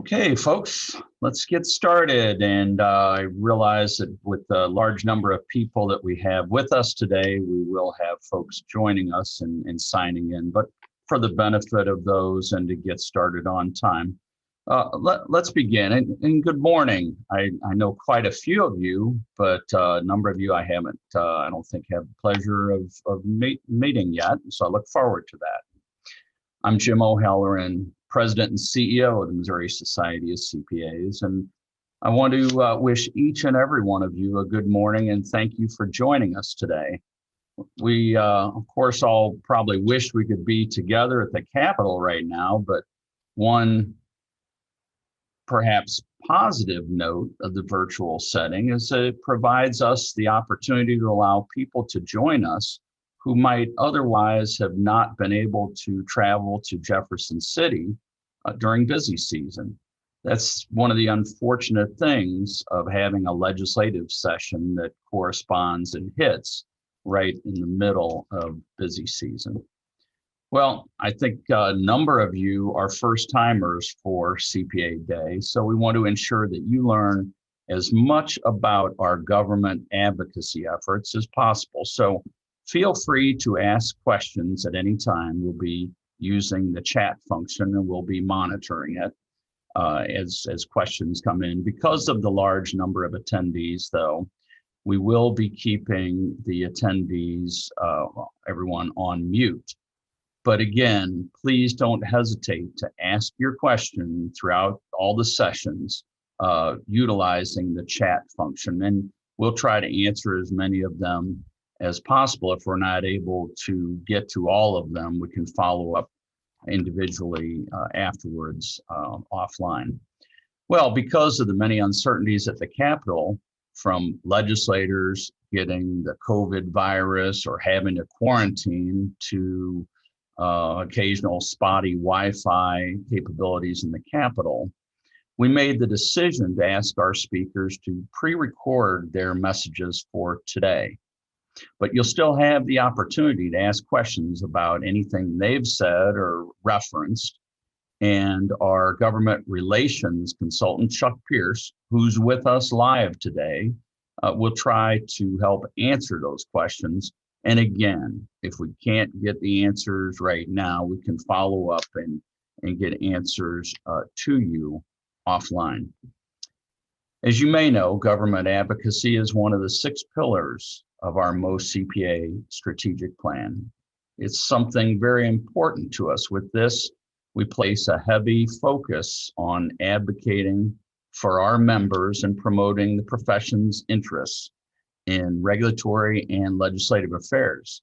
Okay, folks, let's get started. And I realize that with the large number of people that we have with us today, we will have folks joining us and signing in. But for the benefit of those and to get started on time, let's begin. And good morning. I know quite a few of you, but a number of you I haven't, I don't think have the pleasure of meeting yet. So I look forward to that. I'm Jim O'Halloran, President and CEO of the Missouri Society of CPAs, and I want to wish each and every one of you a good morning and thank you for joining us today. We, of course, all probably wish we could be together at the Capitol right now, but one perhaps positive note of the virtual setting is that it provides us the opportunity to allow people to join us who might otherwise have not been able to travel to Jefferson City during busy season. That's one of the unfortunate things of having a legislative session that corresponds and hits right in the middle of busy season. Well, I think a number of you are first timers for CPA Day, so we want to ensure that you learn as much about our government advocacy efforts as possible. So feel free to ask questions at any time. We'll be using the chat function and we'll be monitoring it as questions come in. Because of the large number of attendees, though, we will be keeping the attendees, everyone on mute. But again, please don't hesitate to ask your question throughout all the sessions utilizing the chat function. And we'll try to answer as many of them as possible. If we're not able to get to all of them, we can follow up individually afterwards offline. Well, because of the many uncertainties at the Capitol, from legislators getting the COVID virus or having to quarantine to occasional spotty Wi-Fi capabilities in the Capitol, we made the decision to ask our speakers to pre-record their messages for today. But you'll still have the opportunity to ask questions about anything they've said or referenced. And our government relations consultant, Chuck Pierce, who's with us live today, will try to help answer those questions. And again, if we can't get the answers right now, we can follow up and get answers to you offline. As you may know, government advocacy is one of the 6 pillars of our MOCPA strategic plan. It's something very important to us. With this, we place a heavy focus on advocating for our members and promoting the profession's interests in regulatory and legislative affairs.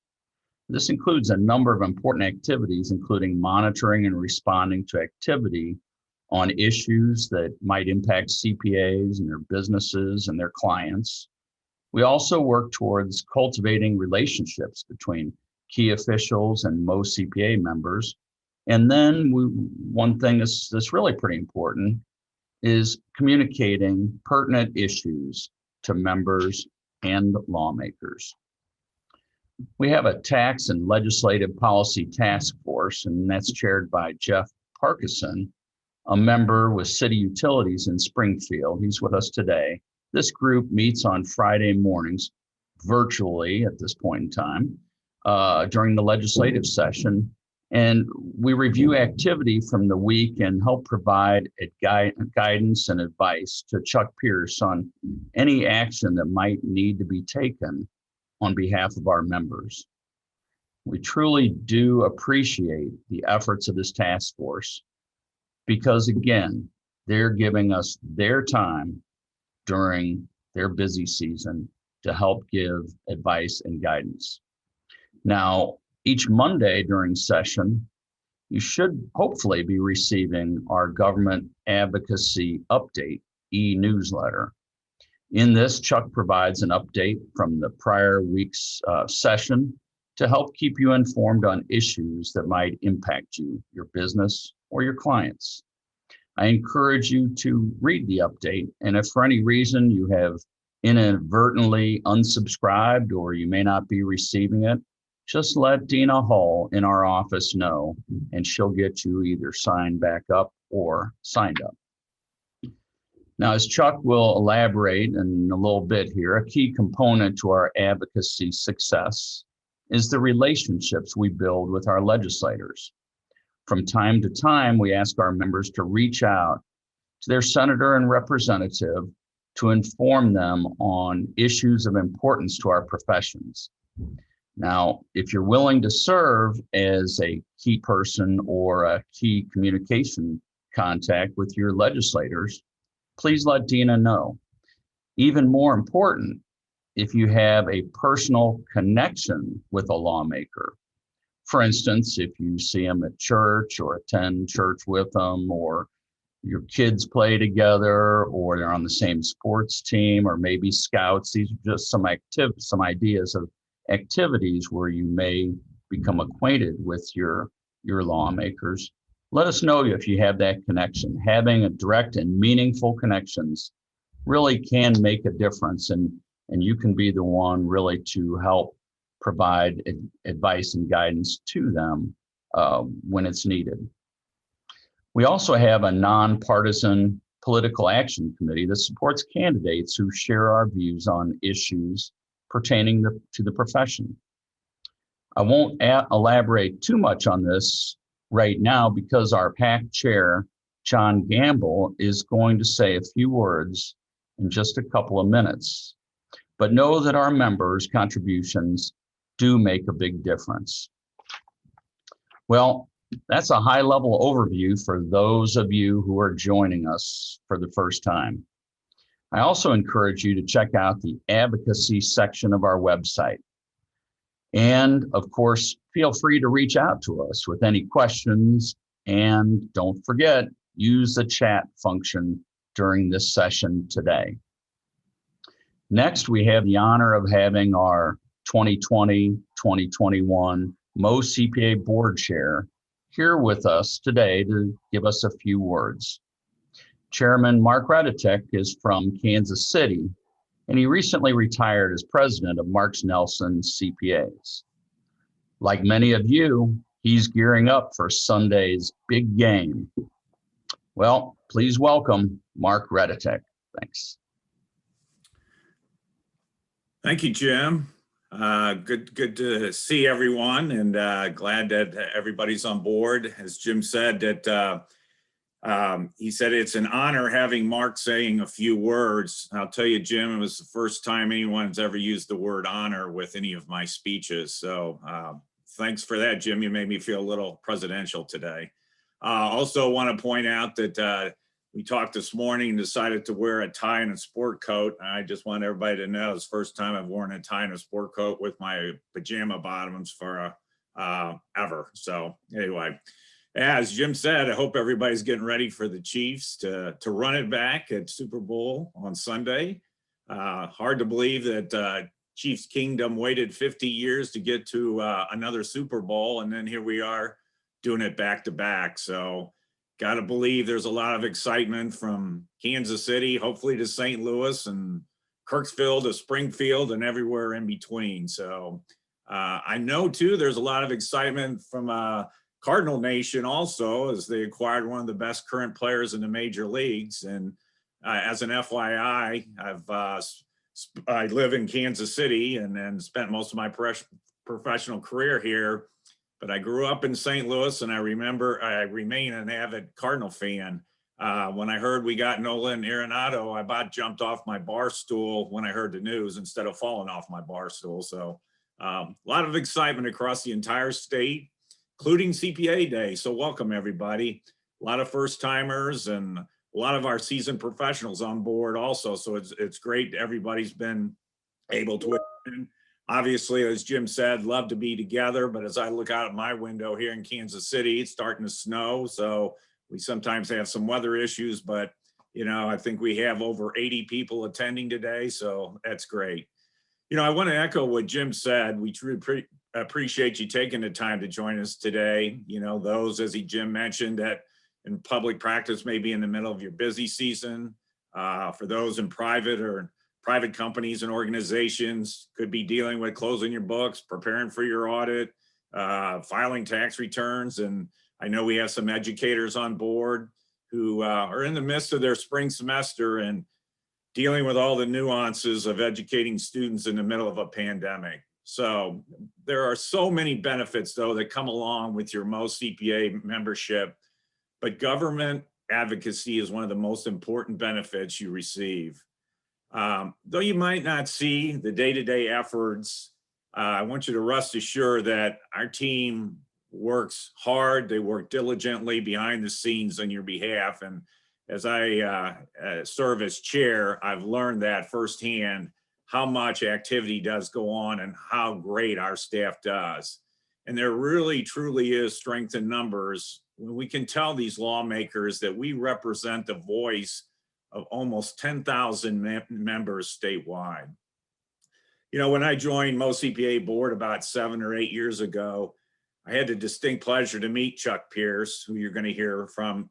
This includes a number of important activities, including monitoring and responding to activity on issues that might impact CPAs and their businesses and their clients. We also work towards cultivating relationships between key officials and most CPA members. And then one thing that's really pretty important is communicating pertinent issues to members and lawmakers. We have a tax and legislative policy task force, and that's chaired by Jeff Parkinson, a member with City Utilities in Springfield. He's with us today. This group meets on Friday mornings virtually at this point in time during the legislative session. And we review activity from the week and help provide guidance and advice to Chuck Pierce on any action that might need to be taken on behalf of our members. We truly do appreciate the efforts of this task force because, again, they're giving us their time during their busy season to help give advice and guidance. Now, each Monday during session, you should hopefully be receiving our government advocacy update e-newsletter. In this, Chuck provides an update from the prior week's session to help keep you informed on issues that might impact you, your business, or your clients. I encourage you to read the update, and if for any reason you have inadvertently unsubscribed or you may not be receiving it, just let Dina Hull in our office know, and she'll get you either signed back up or signed up. Now, as Chuck will elaborate in a little bit here, a key component to our advocacy success is the relationships we build with our legislators. From time to time, we ask our members to reach out to their senator and representative to inform them on issues of importance to our professions. Now, if you're willing to serve as a key person or a key communication contact with your legislators, please let Dina know. Even more important, if you have a personal connection with a lawmaker, for instance, if you see them at church or attend church with them, or your kids play together, or they're on the same sports team, or maybe scouts, these are just some ideas of activities where you may become acquainted with your lawmakers. Let us know if you have that connection. Having a direct and meaningful connections really can make a difference, and you can be the one really to help provide advice and guidance to them when it's needed. We also have a nonpartisan political action committee that supports candidates who share our views on issues pertaining to the profession. I won't elaborate too much on this right now because our PAC chair, John Gamble, is going to say a few words in just a couple of minutes. But know that our members' contributions do make a big difference. Well, that's a high-level overview for those of you who are joining us for the first time. I also encourage you to check out the advocacy section of our website. And of course, feel free to reach out to us with any questions. And don't forget, use the chat function during this session today. Next, we have the honor of having our 2020-2021 MOCPA board chair here with us today to give us a few words. Chairman Mark Reditek is from Kansas City, and he recently retired as president of Marks Nelson CPAs. Like many of you, he's gearing up for Sunday's big game. Well, please welcome Mark Reditek. Thanks. Thank you, Jim. Good to see everyone, and glad that everybody's on board. As Jim said, that he said it's an honor having Mark saying a few words. I'll tell you, Jim, it was the first time anyone's ever used the word honor with any of my speeches. So thanks for that, Jim. You made me feel a little presidential today. Also want to point out that we talked this morning and decided to wear a tie and a sport coat. I just want everybody to know it's the first time I've worn a tie and a sport coat with my pajama bottoms for ever. So anyway, as Jim said, I hope everybody's getting ready for the Chiefs to run it back at Super Bowl on Sunday. Hard to believe that Chiefs Kingdom waited 50 years to get to another Super Bowl, and then here we are doing it back to back. So got to believe there's a lot of excitement from Kansas City, hopefully to St. Louis and Kirksville to Springfield and everywhere in between. So I know too, there's a lot of excitement from Cardinal Nation also, as they acquired one of the best current players in the major leagues. And as an FYI, I live in Kansas City and spent most of my professional career here. But I grew up in St. Louis, and I remain an avid Cardinal fan. When I heard we got Nolan Arenado, I about jumped off my bar stool when I heard the news instead of falling off my bar stool. So a lot of excitement across the entire state, including CPA Day. So welcome, everybody. A lot of first timers and a lot of our seasoned professionals on board also. So it's great everybody's been able to attend. Obviously, as Jim said, love to be together, but as I look out at my window here in Kansas City, it's starting to snow. So we sometimes have some weather issues, but I think we have over 80 people attending today. So that's great. I want to echo what Jim said. We truly appreciate you taking the time to join us today. Those, as Jim mentioned, that in public practice may be in the middle of your busy season. For those in private companies and organizations, could be dealing with closing your books, preparing for your audit, filing tax returns. And I know we have some educators on board. who are in the midst of their spring semester and dealing with all the nuances of educating students in the middle of a pandemic. So there are so many benefits, though, that come along with your MOCPA membership, but government advocacy is one of the most important benefits you receive. Though you might not see the day-to-day efforts, I want you to rest assured that our team works hard. They work diligently behind the scenes on your behalf. And as I serve as chair, I've learned that firsthand, how much activity does go on and how great our staff does. And there really, truly is strength in numbers when we can tell these lawmakers that we represent the voice of almost 10,000 members statewide. You know, when I joined MOCPA board about 7 or 8 years ago, I had the distinct pleasure to meet Chuck Pierce, who you're going to hear from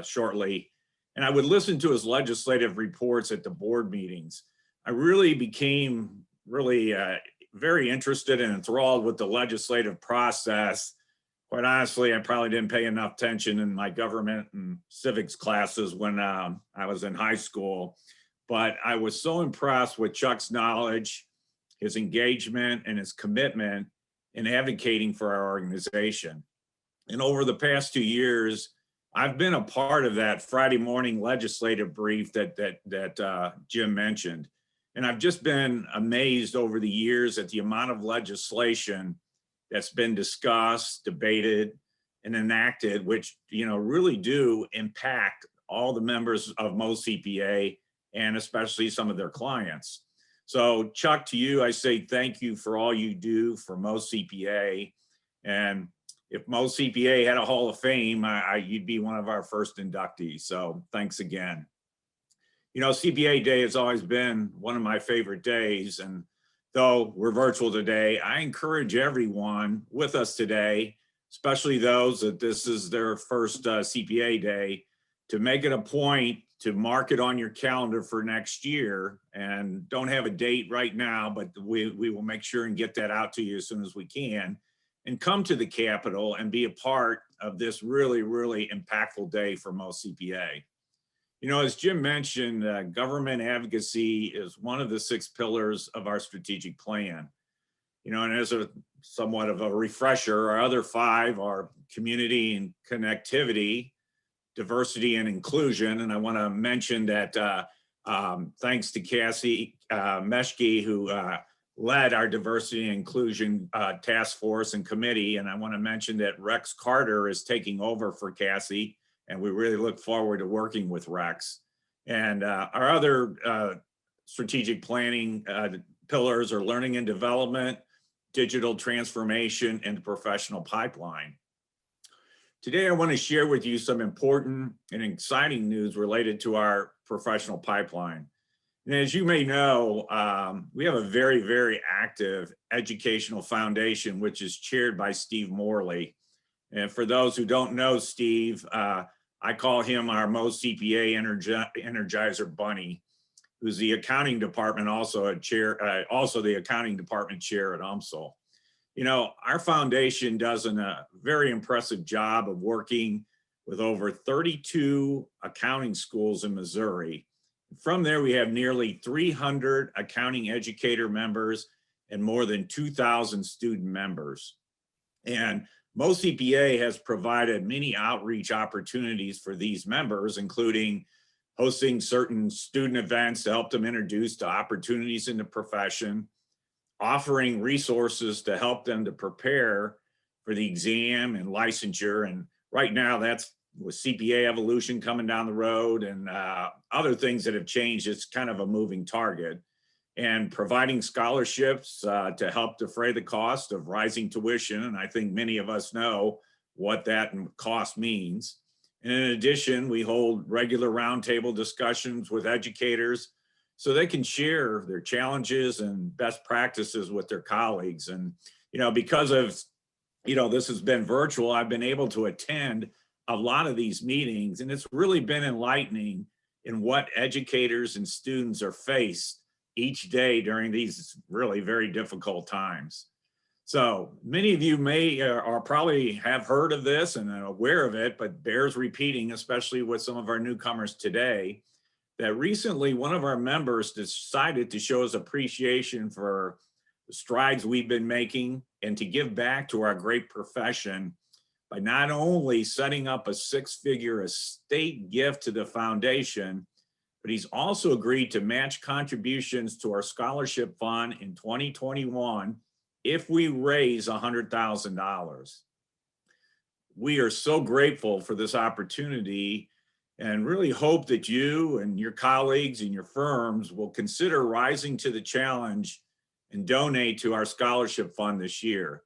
shortly. And I would listen to his legislative reports at the board meetings. I really became very interested and enthralled with the legislative process. Quite honestly, I probably didn't pay enough attention in my government and civics classes when I was in high school. But I was so impressed with Chuck's knowledge, his engagement, and his commitment in advocating for our organization. And over the past 2 years, I've been a part of that Friday morning legislative brief that Jim mentioned. And I've just been amazed over the years at the amount of legislation that's been discussed, debated, and enacted, which, you know, really do impact all the members of MOCPA and especially some of their clients. So Chuck, to you, I say thank you for all you do for MOCPA. And if MOCPA had a Hall of Fame, you'd be one of our first inductees. So thanks again. You know, CPA Day has always been one of my favorite days. And though we're virtual today, I encourage everyone with us today, especially those that this is their first CPA Day, to make it a point to mark it on your calendar for next year. And don't have a date right now, but we will make sure and get that out to you as soon as we can. And come to the Capitol and be a part of this really, really impactful day for MOCPA. You know, as Jim mentioned, government advocacy is one of the 6 pillars of our strategic plan. You know, and as a somewhat of a refresher, our other 5 are community and connectivity, diversity and inclusion. And I want to mention that thanks to Cassie Meshke, who led our diversity and inclusion task force and committee. And I want to mention that Rex Carter is taking over for Cassie. And we really look forward to working with Rex. And our other strategic planning pillars are learning and development, digital transformation, and the professional pipeline. Today, I want to share with you some important and exciting news related to our professional pipeline. And as you may know, we have a very, very active educational foundation, which is chaired by Steve Morley. And for those who don't know Steve, I call him our MOCPA Energizer Bunny, who's the accounting department, also the accounting department chair at UMSL. You know, our foundation does a very impressive job of working with over 32 accounting schools in Missouri. From there, we have nearly 300 accounting educator members and more than 2,000 student members. And MOCPA has provided many outreach opportunities for these members, including hosting certain student events to help them introduce to opportunities in the profession, offering resources to help them to prepare for the exam and licensure. And right now, that's with CPA evolution coming down the road and other things that have changed. It's kind of a moving target. And providing scholarships to help defray the cost of rising tuition. And I think many of us know what that cost means. And in addition, we hold regular roundtable discussions with educators so they can share their challenges and best practices with their colleagues. And, you know, because of, you know, this has been virtual, I've been able to attend a lot of these meetings, and it's really been enlightening in what educators and students are faced each day during these really very difficult times. So many of you may or probably have heard of this and are aware of it, but bears repeating, especially with some of our newcomers today, that recently one of our members decided to show us appreciation for the strides we've been making and to give back to our great profession by not only setting up a six-figure estate gift to the foundation, but he's also agreed to match contributions to our scholarship fund in 2021 if we raise $100,000. We are so grateful for this opportunity and really hope that you and your colleagues and your firms will consider rising to the challenge and donate to our scholarship fund this year.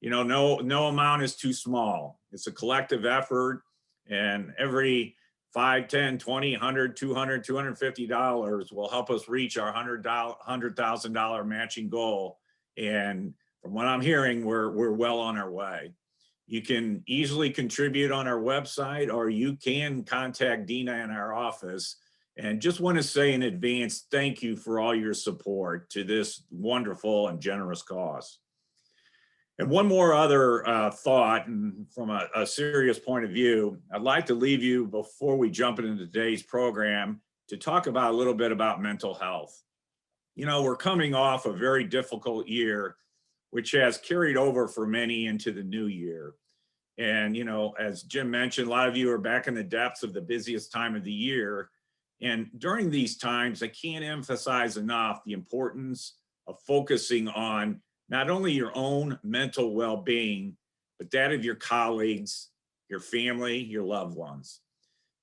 You know, no amount is too small. It's a collective effort, and every $5, $10, $20, $100, $200, $250 will help us reach our $100,000 matching goal. And from what I'm hearing, we're well on our way. You can easily contribute on our website, or you can contact Dina in our office. And just want to say in advance, thank you for all your support to this wonderful and generous cause. And one more other thought, and from a serious point of view, I'd like to leave you before we jump into today's program to talk about a little bit about mental health. You know, we're coming off a very difficult year, which has carried over for many into the new year. And, you know, as Jim mentioned, a lot of you are back in the depths of the busiest time of the year. And during these times, I can't emphasize enough the importance of focusing on not only your own mental well-being, but that of your colleagues, your family, your loved ones.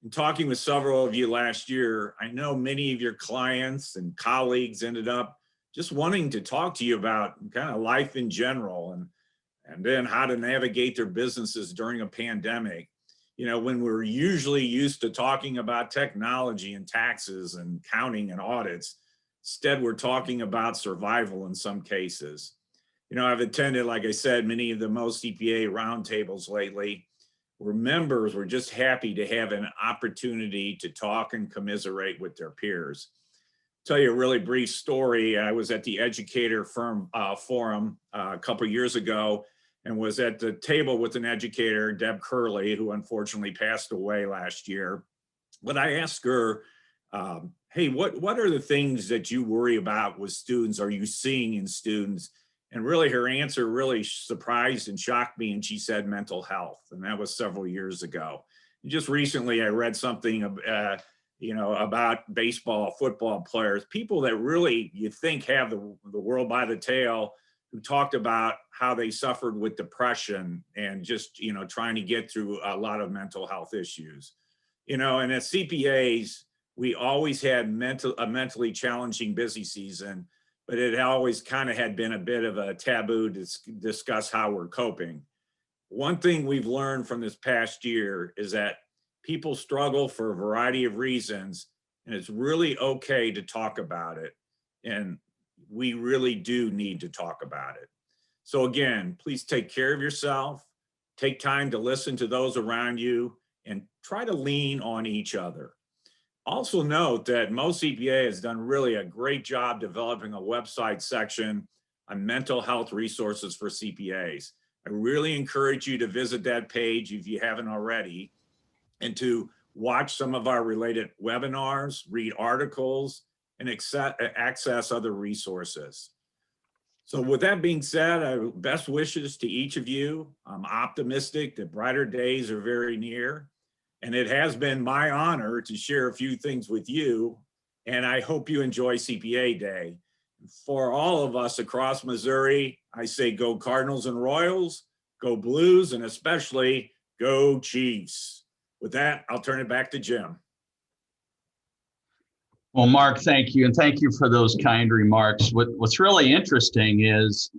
In talking with several of you last year, I know many of your clients and colleagues ended up just wanting to talk to you about kind of life in general and then how to navigate their businesses during a pandemic. You know, when we're usually used to talking about technology and taxes and counting and audits, instead we're talking about survival in some cases. You know, I've attended, like I said, many of the MOCPA roundtables lately, where members were just happy to have an opportunity to talk and commiserate with their peers. Tell you a really brief story. I was at the Educator Forum a couple of years ago and was at the table with an educator, Deb Curley, who unfortunately passed away last year. But I asked her, hey, what are the things that you worry about with students? Are you seeing in students? And really her answer really surprised and shocked me. And she said mental health. And that was several years ago. And just recently, I read something, you know, about baseball, football players, people that really you think have the world by the tail, who talked about how they suffered with depression and just, you know, trying to get through a lot of mental health issues. You know, and as CPAs, we always had a mentally challenging busy season, but it always kind of had been a bit of a taboo to discuss how we're coping. One thing we've learned from this past year is that people struggle for a variety of reasons, and it's really okay to talk about it. And we really do need to talk about it. So again, please take care of yourself, take time to listen to those around you, and try to lean on each other. Also note that MOCPA has done really a great job developing a website section on mental health resources for CPAs. I really encourage you to visit that page if you haven't already, and to watch some of our related webinars, read articles, and access other resources. So with that being said, best wishes to each of you. I'm optimistic that brighter days are very near. And it has been my honor to share a few things with you, and I hope you enjoy CPA Day. For all of us across Missouri, I say go Cardinals and Royals, go Blues, and especially go Chiefs. With that, I'll turn it back to Jim. Well, Mark, thank you. And thank you for those kind remarks. What's really interesting is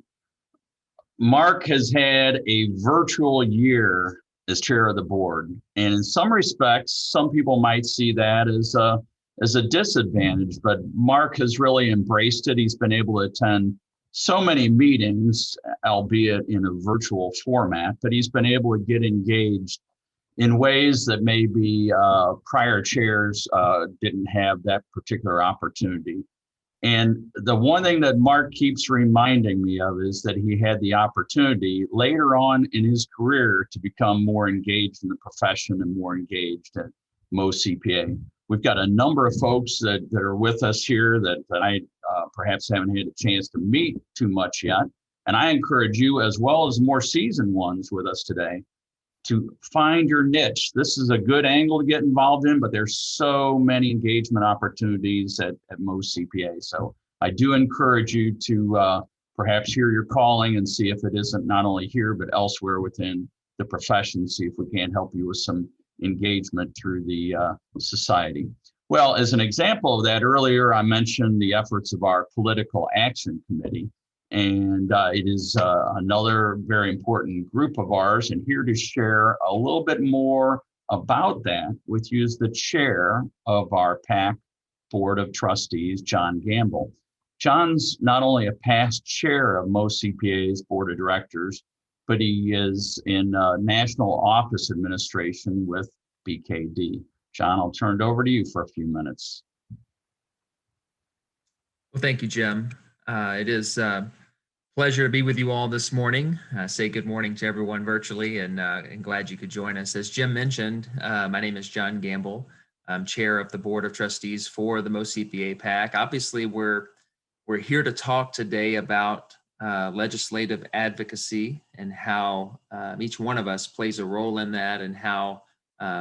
Mark has had a virtual year as chair of the board. And in some respects, some people might see that as a disadvantage, but Mark has really embraced it. He's been able to attend so many meetings, albeit in a virtual format, but he's been able to get engaged in ways that maybe prior chairs didn't have that particular opportunity. And the one thing that Mark keeps reminding me of is that he had the opportunity later on in his career to become more engaged in the profession and more engaged at MOCPA. We've got a number of folks that are with us here that I perhaps haven't had a chance to meet too much yet. And I encourage you, as well as more seasoned ones with us today, to find your niche. This is a good angle to get involved in, but there's so many engagement opportunities at most CPA. So I do encourage you to perhaps hear your calling and see if it isn't not only here, but elsewhere within the profession, see if we can't help you with some engagement through the society. Well, as an example of that, earlier I mentioned the efforts of our Political Action Committee. And it is another very important group of ours. And here to share a little bit more about that with you is the chair of our PAC Board of Trustees, John Gamble. John's not only a past chair of most CPA's Board of Directors, but he is in National Office Administration with BKD. John, I'll turn it over to you for a few minutes. Well, thank you, Jim. It is a pleasure to be with you all this morning. Say good morning to everyone virtually, and glad you could join us. As Jim mentioned, my name is John Gamble. I'm chair of the Board of Trustees for the MOCPA PAC. Obviously, we're here to talk today about legislative advocacy and how each one of us plays a role in that, and how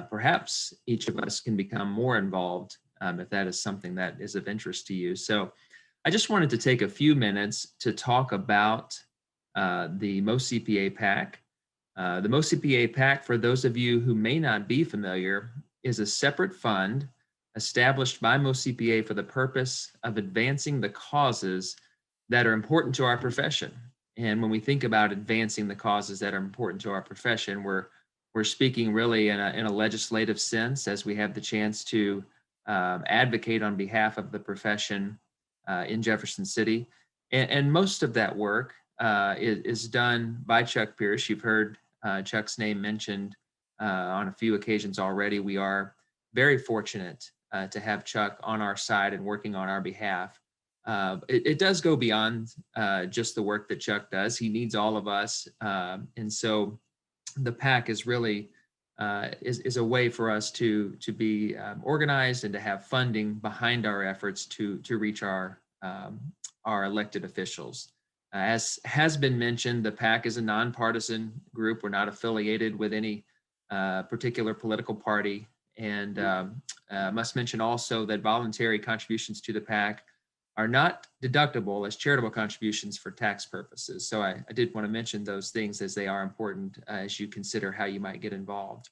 perhaps each of us can become more involved if that is something that is of interest to you. So I just wanted to take a few minutes to talk about the MOCPA PAC. The MOCPA PAC, for those of you who may not be familiar, is a separate fund established by MOCPA for the purpose of advancing the causes that are important to our profession. And when we think about advancing the causes that are important to our profession, we're speaking really in a legislative sense, as we have the chance to advocate on behalf of the profession in Jefferson City. And most of that work is done by Chuck Pierce. You've heard Chuck's name mentioned on a few occasions already. We are very fortunate to have Chuck on our side and working on our behalf. It does go beyond just the work that Chuck does. He needs all of us. And so the PAC is really is a way for us to be organized and to have funding behind our efforts to reach our elected officials. As has been mentioned, the PAC is a nonpartisan group. We're not affiliated with any particular political party. And must mention also that voluntary contributions to the PAC are not deductible as charitable contributions for tax purposes. So I did want to mention those things, as they are important as you consider how you might get involved.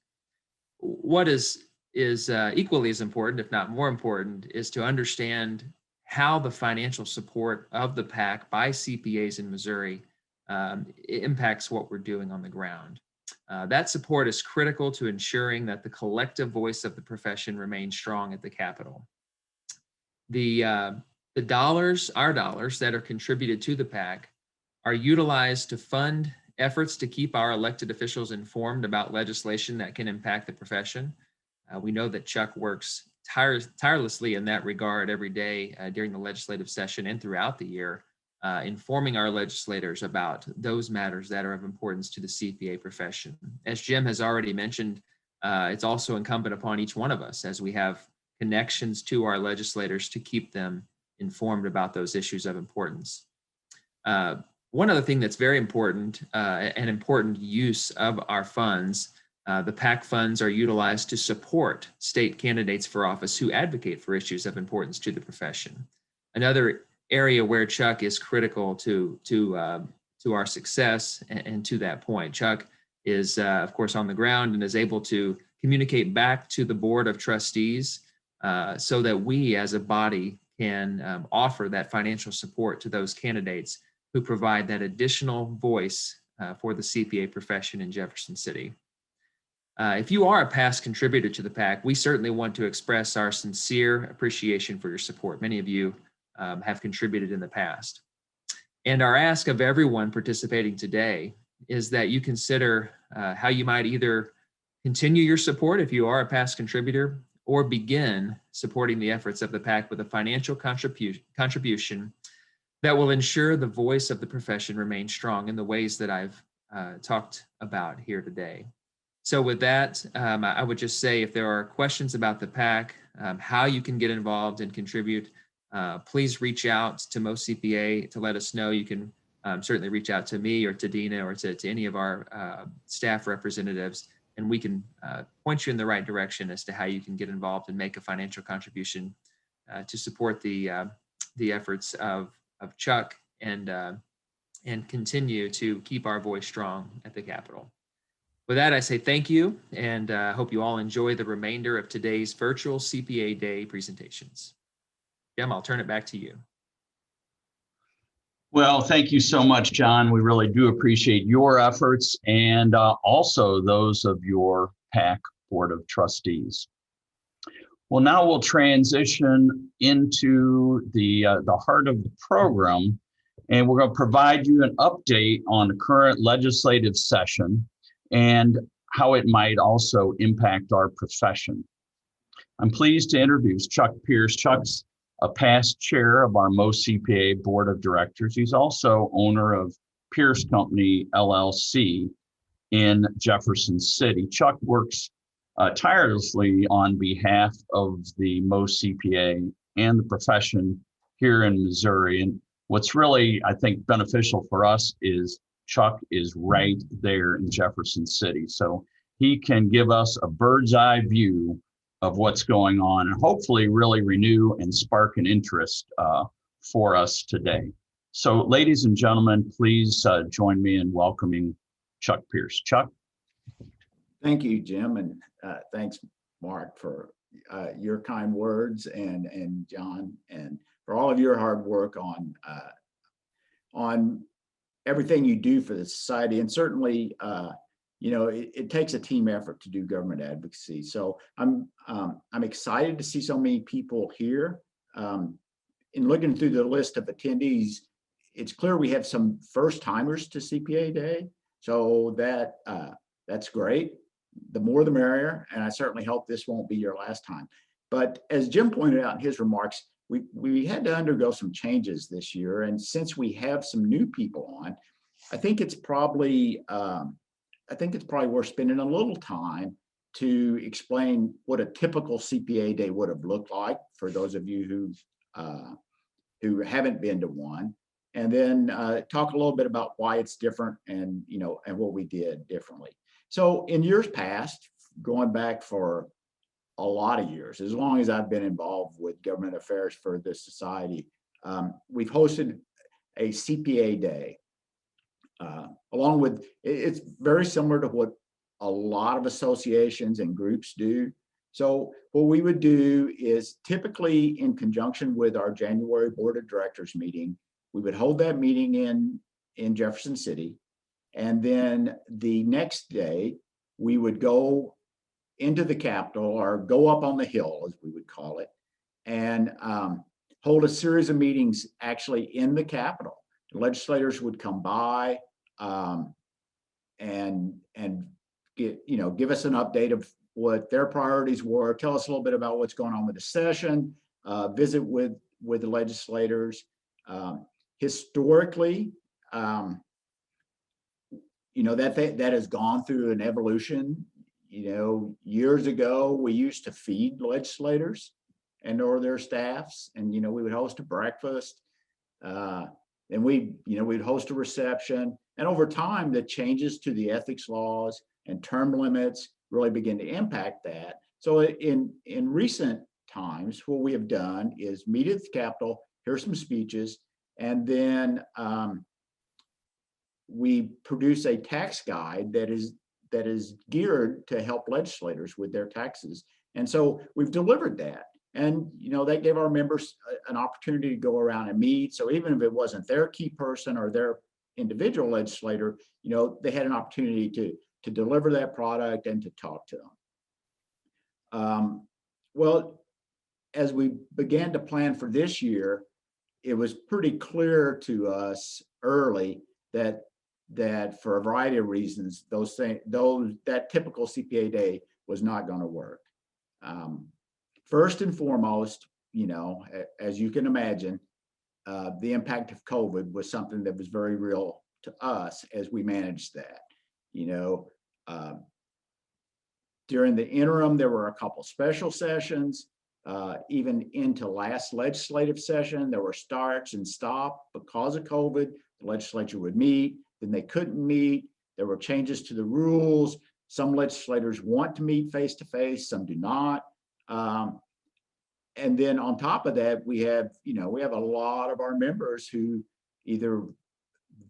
What is equally as important, if not more important, is to understand how the financial support of the PAC by CPAs in Missouri impacts what we're doing on the ground. That support is critical to ensuring that the collective voice of the profession remains strong at the Capitol. The dollars, our dollars that are contributed to the PAC, are utilized to fund efforts to keep our elected officials informed about legislation that can impact the profession. We know that Chuck works tirelessly in that regard every day during the legislative session and throughout the year, informing our legislators about those matters that are of importance to the CPA profession. As Jim has already mentioned, it's also incumbent upon each one of us, as we have connections to our legislators, to keep them informed about those issues of importance. One other thing that's very important, an important use of our funds, the PAC funds are utilized to support state candidates for office who advocate for issues of importance to the profession. Another area where Chuck is critical to our success, and to that point, Chuck is of course on the ground and is able to communicate back to the Board of Trustees so that we as a body can offer that financial support to those candidates who provide that additional voice for the CPA profession in Jefferson City. If you are a past contributor to the PAC, we certainly want to express our sincere appreciation for your support. Many of you have contributed in the past. And our ask of everyone participating today is that you consider how you might either continue your support if you are a past contributor, or begin supporting the efforts of the PAC with a financial contribution that will ensure the voice of the profession remains strong in the ways that I've talked about here today. So with that, I would just say if there are questions about the PAC, how you can get involved and contribute, please reach out to MOCPA to let us know. You can certainly reach out to me or to Dina or to any of our staff representatives, and we can point you in the right direction as to how you can get involved and make a financial contribution to support the efforts of Chuck and continue to keep our voice strong at the Capitol. With that, I say thank you, and hope you all enjoy the remainder of today's virtual CPA Day presentations. Jim, I'll turn it back to you. Well, thank you so much, John. We really do appreciate your efforts and also those of your PAC Board of Trustees. Well, now we'll transition into the heart of the program, and we're going to provide you an update on the current legislative session and how it might also impact our profession. I'm pleased to introduce Chuck Pierce. Chuck's a past chair of our MOCPA Board of Directors. He's also owner of Pierce Company, LLC in Jefferson City. Chuck works tirelessly on behalf of the MOCPA and the profession here in Missouri. And what's really, I think, beneficial for us is Chuck is right there in Jefferson City. So he can give us a bird's eye view of what's going on and hopefully really renew and spark an interest for us today. So ladies and gentlemen, please join me in welcoming Chuck Pierce. Chuck. Thank you, Jim, and thanks, Mark, for your kind words, and John, and for all of your hard work on everything you do for the society. And certainly, you know, it takes a team effort to do government advocacy. So I'm excited to see so many people here. In looking through the list of attendees, it's clear we have some first timers to CPA Day. So that's great. The more the merrier, and I certainly hope this won't be your last time. But as Jim pointed out in his remarks, we had to undergo some changes this year, and since we have some new people on, I think it's probably worth spending a little time to explain what a typical CPA Day would have looked like for those of you who haven't been to one, and then talk a little bit about why it's different and what we did differently. So in years past, going back for a lot of years, as long as I've been involved with government affairs for this society, we've hosted a CPA Day. Along with, it's very similar to what a lot of associations and groups do. So what we would do is typically in conjunction with our January Board of Directors meeting, we would hold that meeting in Jefferson City. And then the next day, we would go into the Capitol, or go up on the Hill, as we would call it, and hold a series of meetings actually in the Capitol. The legislators would come by and give us an update of what their priorities were, tell us a little bit about what's going on with the session, visit with the legislators. Historically, that has gone through an evolution. Years ago, we used to feed legislators or their staffs, and we would host a breakfast, and we'd host a reception. And over time, the changes to the ethics laws and term limits really begin to impact that. So in recent times, what we have done is meet at the Capitol, hear some speeches, and then we produce a tax guide that is geared to help legislators with their taxes. And so we've delivered that. And that gave our members an opportunity to go around and meet. So even if it wasn't their key person or their individual legislator, they had an opportunity to deliver that product and to talk to them. Well, as we began to plan for this year, it was pretty clear to us early that for a variety of reasons, that typical CPA Day was not going to work. First and foremost, as you can imagine, the impact of COVID was something that was very real to us as we managed that. During the interim, there were a couple special sessions. Even into last legislative session, there were starts and stops because of COVID. The legislature would meet, then they couldn't meet. There were changes to the rules. Some legislators want to meet face-to-face, some do not. And then on top of that, we have a lot of our members who either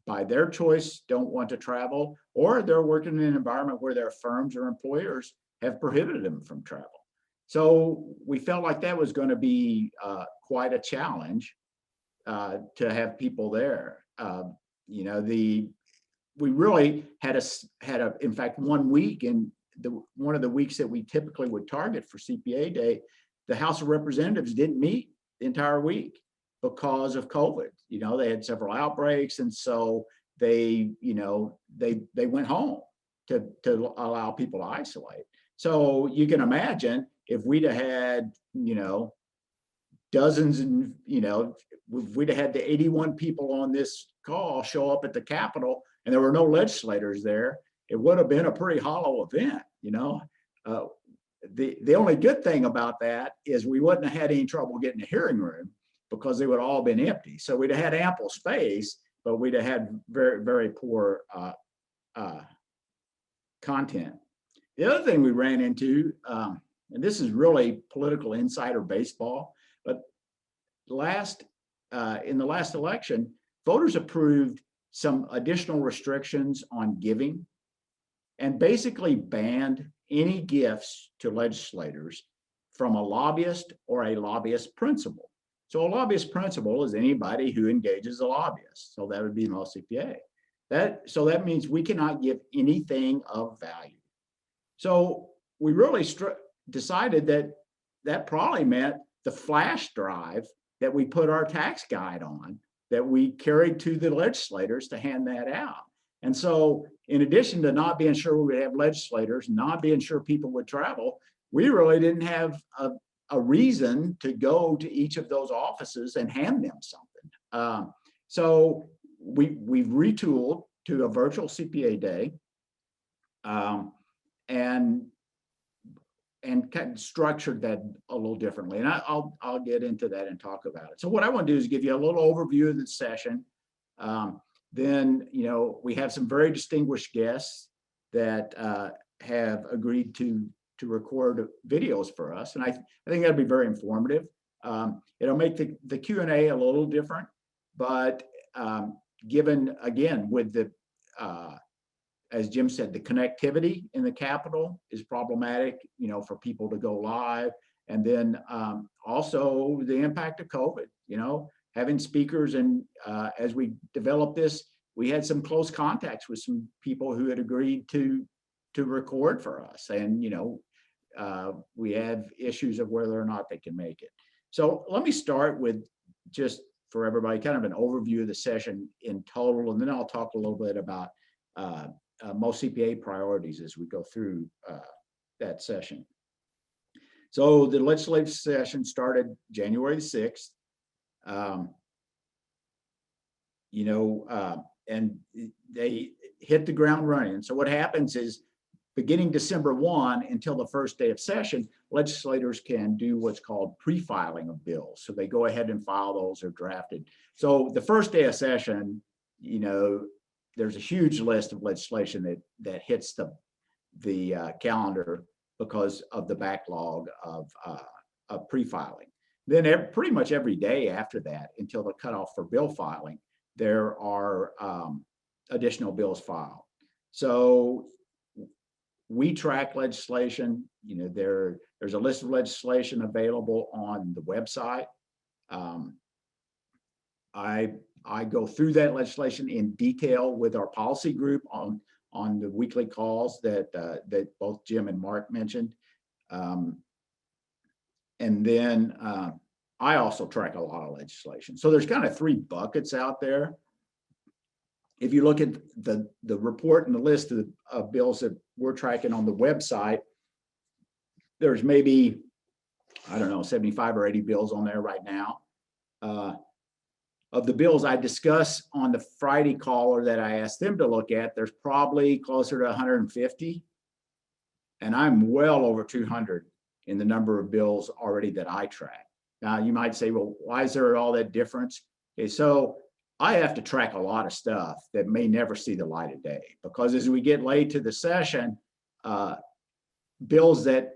by their choice don't want to travel, or they're working in an environment where their firms or employers have prohibited them from travel. So we felt like that was going to be quite a challenge to have people there. We really had in fact, 1 week, and one of the weeks that we typically would target for CPA Day, the House of Representatives didn't meet the entire week because of COVID. They had several outbreaks, and so they went home to allow people to isolate. So you can imagine if we'd have had, dozens and, if we'd have had the 81 people on this call show up at the Capitol and there were no legislators there, it would have been a pretty hollow event, The only good thing about that is we wouldn't have had any trouble getting a hearing room because they would have all been empty. So we'd have had ample space, but we'd have had very, very poor content. The other thing we ran into, and this is really political insider baseball, but in the last election, voters approved some additional restrictions on giving and basically banned any gifts to legislators from a lobbyist or a lobbyist principal. So a lobbyist principal is anybody who engages a lobbyist. So that would be most CPA. So that means we cannot give anything of value. So we really decided that probably meant the flash drive that we put our tax guide on, that we carried to the legislators to hand that out. And so in addition to not being sure we would have legislators, not being sure people would travel, we really didn't have a reason to go to each of those offices and hand them something. So we've retooled to a virtual CPA Day, and kind of structured that a little differently. And I'll get into that and talk about it. So what I want to do is give you a little overview of the session. Then, we have some very distinguished guests that have agreed to record videos for us. And I think that'll be very informative. It'll make the Q&A a little different, but given, again, with the, as Jim said, the connectivity in the Capitol is problematic, for people to go live. And then also the impact of COVID, having speakers. And as we developed this, we had some close contacts with some people who had agreed to record for us. And, we have issues of whether or not they can make it. So let me start with, just for everybody, kind of an overview of the session in total. And then I'll talk a little bit about most CPA priorities as we go through that session. So the legislative session started January 6th. And they hit the ground running. So what happens is, beginning December 1 until the first day of session, legislators can do what's called pre-filing of bills. So they go ahead and file those or drafted. So the first day of session, there's a huge list of legislation that hits the calendar because of the backlog of pre-filing. Then pretty much every day after that, until the cutoff for bill filing, there are additional bills filed. So we track legislation. There's a list of legislation available on the website. I go through that legislation in detail with our policy group on the weekly calls that both Jim and Mark mentioned. And then I also track a lot of legislation. So there's kind of three buckets out there. If you look at the report and the list of bills that we're tracking on the website, there's maybe I don't know, 75 or 80 bills on there right now. Of the bills I discussed on the Friday call or that I asked them to look at, there's probably closer to 150. And I'm well over 200 in the number of bills already that I track. Now, you might say, well, why is there all that difference? Okay, so I have to track a lot of stuff that may never see the light of day, because as we get late to the session, bills that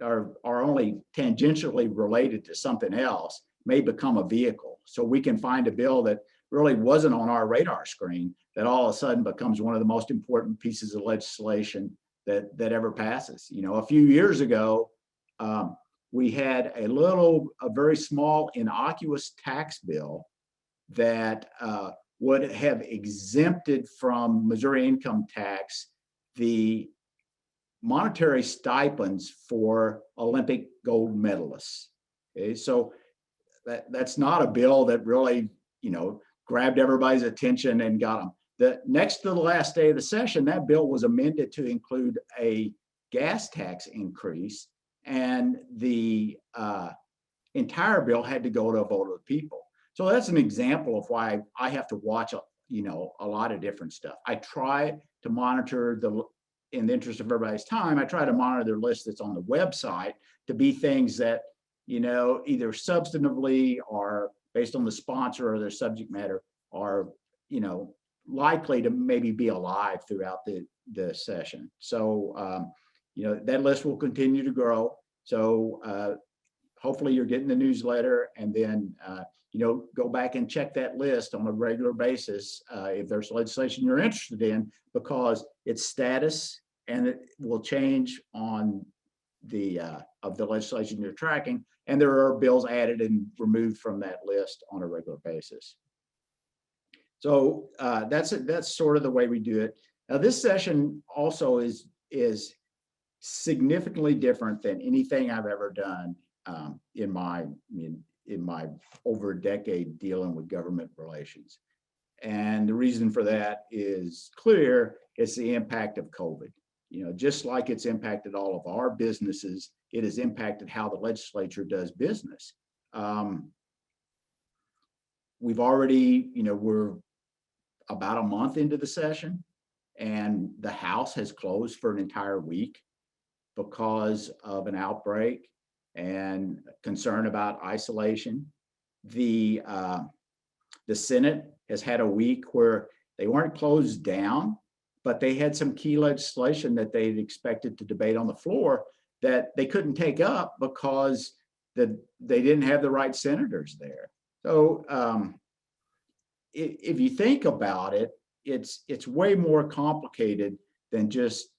are only tangentially related to something else may become a vehicle. So we can find a bill that really wasn't on our radar screen that all of a sudden becomes one of the most important pieces of legislation that ever passes. You know, a few years ago, we had a very small innocuous tax bill that would have exempted from Missouri income tax the monetary stipends for Olympic gold medalists. Okay, so that's not a bill that really, you know, grabbed everybody's attention and got them. The next to the last day of the session, that bill was amended to include a gas tax increase, and the entire bill had to go to a vote of the people. So that's an example of why I have to watch, you know, a lot of different stuff. I try to monitor in the interest of everybody's time, I try to monitor the list that's on the website to be things that, you know, either substantively or based on the sponsor or their subject matter are, you know, likely to maybe be alive throughout the session. So, you know, that list will continue to grow. So hopefully you're getting the newsletter, and then, you know, go back and check that list on a regular basis if there's legislation you're interested in, because its status and it will change on the of the legislation you're tracking, and there are bills added and removed from that list on a regular basis. So that's sort of the way we do it. Now, this session also is significantly different than anything I've ever done in my over a decade dealing with government relations. And the reason for that is clear. It's the impact of COVID. You know, just like it's impacted all of our businesses, it has impacted how the legislature does business. We've already, you know, we're about a month into the session, and the House has closed for an entire week because of an outbreak and concern about isolation. The Senate has had a week where they weren't closed down, but they had some key legislation that they'd expected to debate on the floor that they couldn't take up because they didn't have the right senators there. So if you think about it, it's way more complicated than just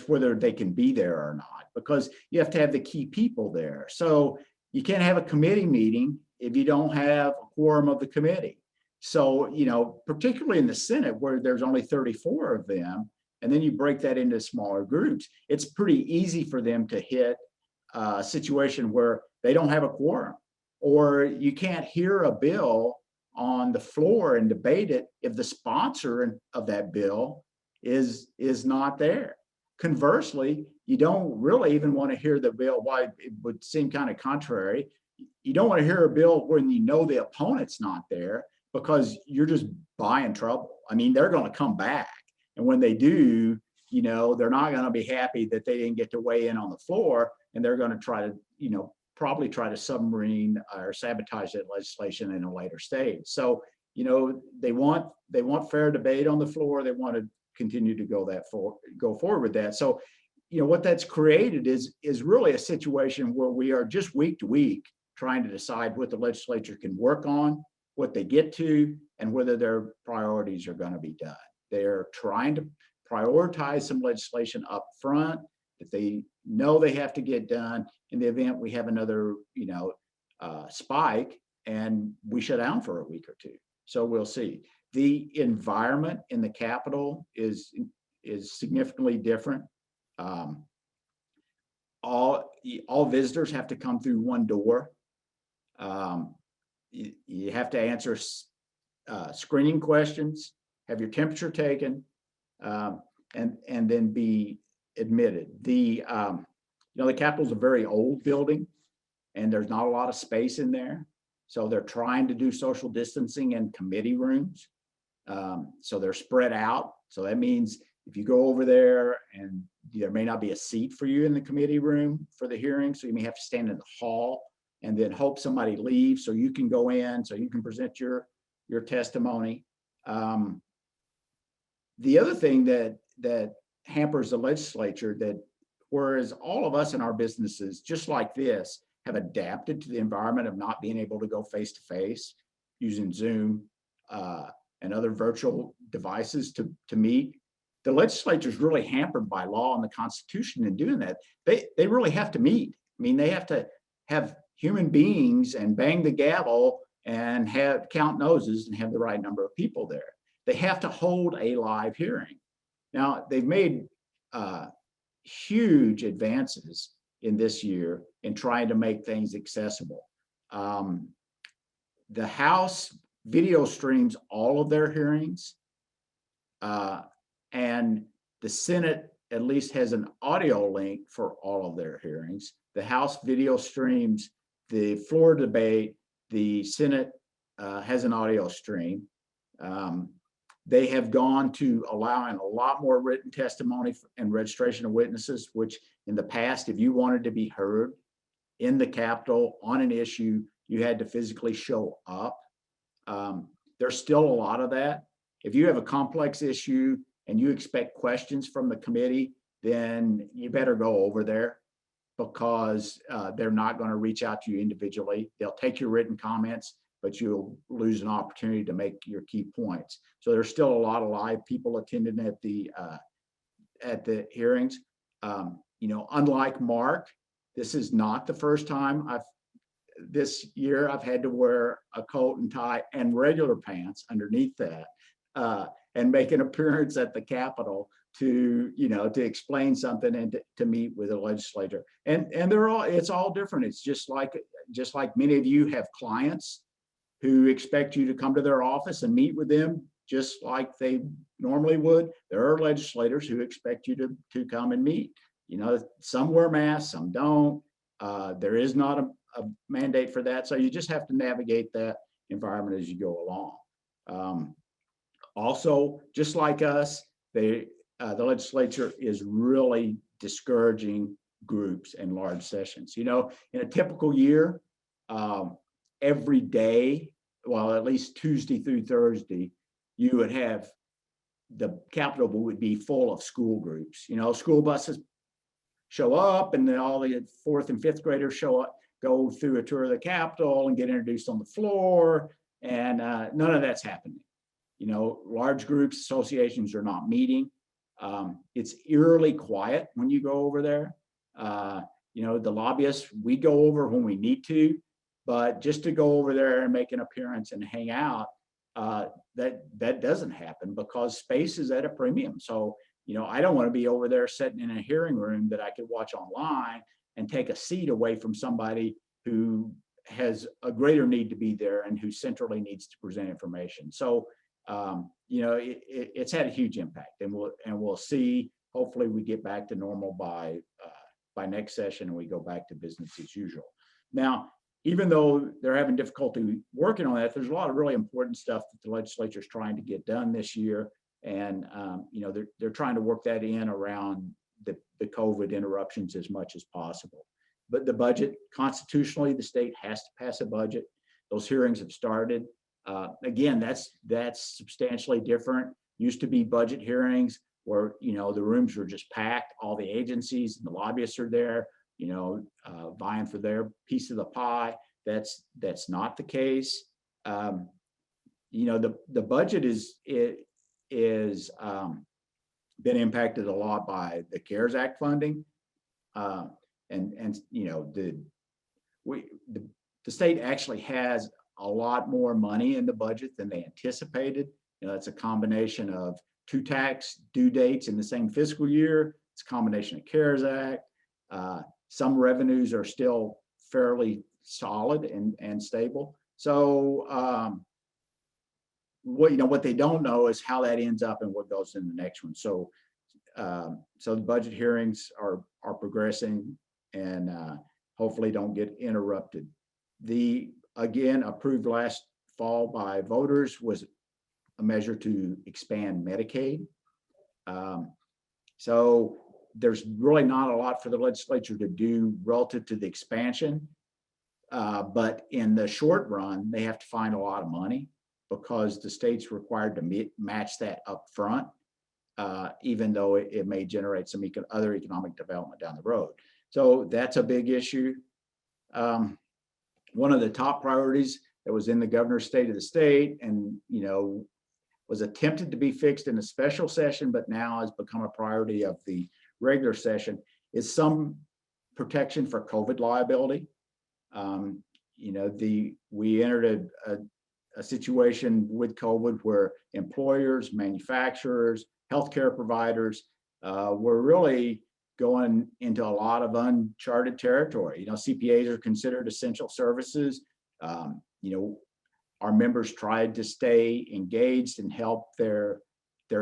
whether they can be there or not, because you have to have the key people there. So you can't have a committee meeting if you don't have a quorum of the committee. So, you know, particularly in the Senate, where there's only 34 of them, and then you break that into smaller groups, it's pretty easy for them to hit a situation where they don't have a quorum, or you can't hear a bill on the floor and debate it if the sponsor of that bill is not there. Conversely, you don't really even want to hear the bill. Why it would seem kind of contrary. You don't want to hear a bill when you know the opponent's not there, because you're just buying trouble. I mean, they're going to come back. And when they do, you know, they're not going to be happy that they didn't get to weigh in on the floor, and they're going to try to, you know, probably try to submarine or sabotage that legislation in a later stage. So, you know, they want fair debate on the floor. They want to continue to go forward with that. So, you know, what that's created is really a situation where we are just week to week trying to decide what the legislature can work on, what they get to, and whether their priorities are going to be done. They're trying to prioritize some legislation up front that they know they have to get done in the event we have another, you know, spike and we shut down for a week or two. So we'll see. The environment in the Capitol is significantly different. All visitors have to come through one door. You have to answer screening questions, have your temperature taken, and then be admitted. The the Capitol's a very old building, and there's not a lot of space in there. So they're trying to do social distancing in committee rooms. So they're spread out. So that means if you go over there and there may not be a seat for you in the committee room for the hearing, so you may have to stand in the hall and then hope somebody leaves so you can go in, so you can present your testimony. The other thing that hampers the legislature, that whereas all of us in our businesses, just like this, have adapted to the environment of not being able to go face to face using Zoom and other virtual devices to meet, the legislature is really hampered by law and the Constitution in doing that. They really have to meet. I mean, they have to have human beings and bang the gavel and have count noses and have the right number of people there. They have to hold a live hearing. Now, they've made huge advances in this year in trying to make things accessible. The House video streams all of their hearings, and the Senate at least has an audio link for all of their hearings. The House video streams the floor debate. The Senate has an audio stream. They have gone to allowing a lot more written testimony and registration of witnesses, which in the past, if you wanted to be heard in the Capitol on an issue, you had to physically show up. There's still a lot of that. If you have a complex issue and you expect questions from the committee, then you better go over there, because they're not going to reach out to you individually. They'll take your written comments, but you'll lose an opportunity to make your key points. So there's still a lot of live people attending at the hearings. Unlike Mark, this is not the first time this year I've had to wear a coat and tie and regular pants underneath that and make an appearance at the Capitol to explain something and to meet with a legislator. And it's all different. It's just like many of you have clients who expect you to come to their office and meet with them just like they normally would. There are legislators who expect you to come and meet. Some wear masks, some don't. There is not a mandate for that. So you just have to navigate that environment as you go along. Also, just like us, the legislature is really discouraging groups and large sessions. In a typical year, every day, well, at least Tuesday through Thursday, you would have the Capitol would be full of school groups. School buses show up, and then all the 4th and 5th graders show up, go through a tour of the Capitol and get introduced on the floor, and none of that's happening. Large groups, associations are not meeting. It's eerily quiet when you go over there. The lobbyists, we go over when we need to, but just to go over there and make an appearance and hang out, that doesn't happen because space is at a premium. So, I don't want to be over there sitting in a hearing room that I could watch online and take a seat away from somebody who has a greater need to be there and who centrally needs to present information. So, it's had a huge impact, and we'll see. Hopefully, we get back to normal by next session, and we go back to business as usual. Now, even though they're having difficulty working on that, there's a lot of really important stuff that the legislature is trying to get done this year, and they're trying to work that in around the COVID interruptions as much as possible. But the budget, constitutionally, the state has to pass a budget. Those hearings have started. Again, that's substantially different. Used to be budget hearings where the rooms were just packed. All the agencies and the lobbyists are there, vying for their piece of the pie. That's not the case. The budget is been impacted a lot by the CARES Act funding, and the state actually has a lot more money in the budget than they anticipated. It's a combination of 2 tax due dates in the same fiscal year. It's a combination of CARES Act. Some revenues are still fairly solid and stable. So what they don't know is how that ends up and what goes in the next one. So So the budget hearings are progressing and hopefully don't get interrupted. The, again, approved last fall by voters was a measure to expand Medicaid. So there's really not a lot for the legislature to do relative to the expansion. But in the short run, they have to find a lot of money because the state's required to match that up front, even though it may generate some other economic development down the road. So that's a big issue. One of the top priorities that was in the governor's state of the state and, was attempted to be fixed in a special session, but now has become a priority of the regular session is some protection for COVID liability. We entered a situation with COVID where employers, manufacturers, healthcare providers were really going into a lot of uncharted territory. CPAs are considered essential services. Our members tried to stay engaged and help their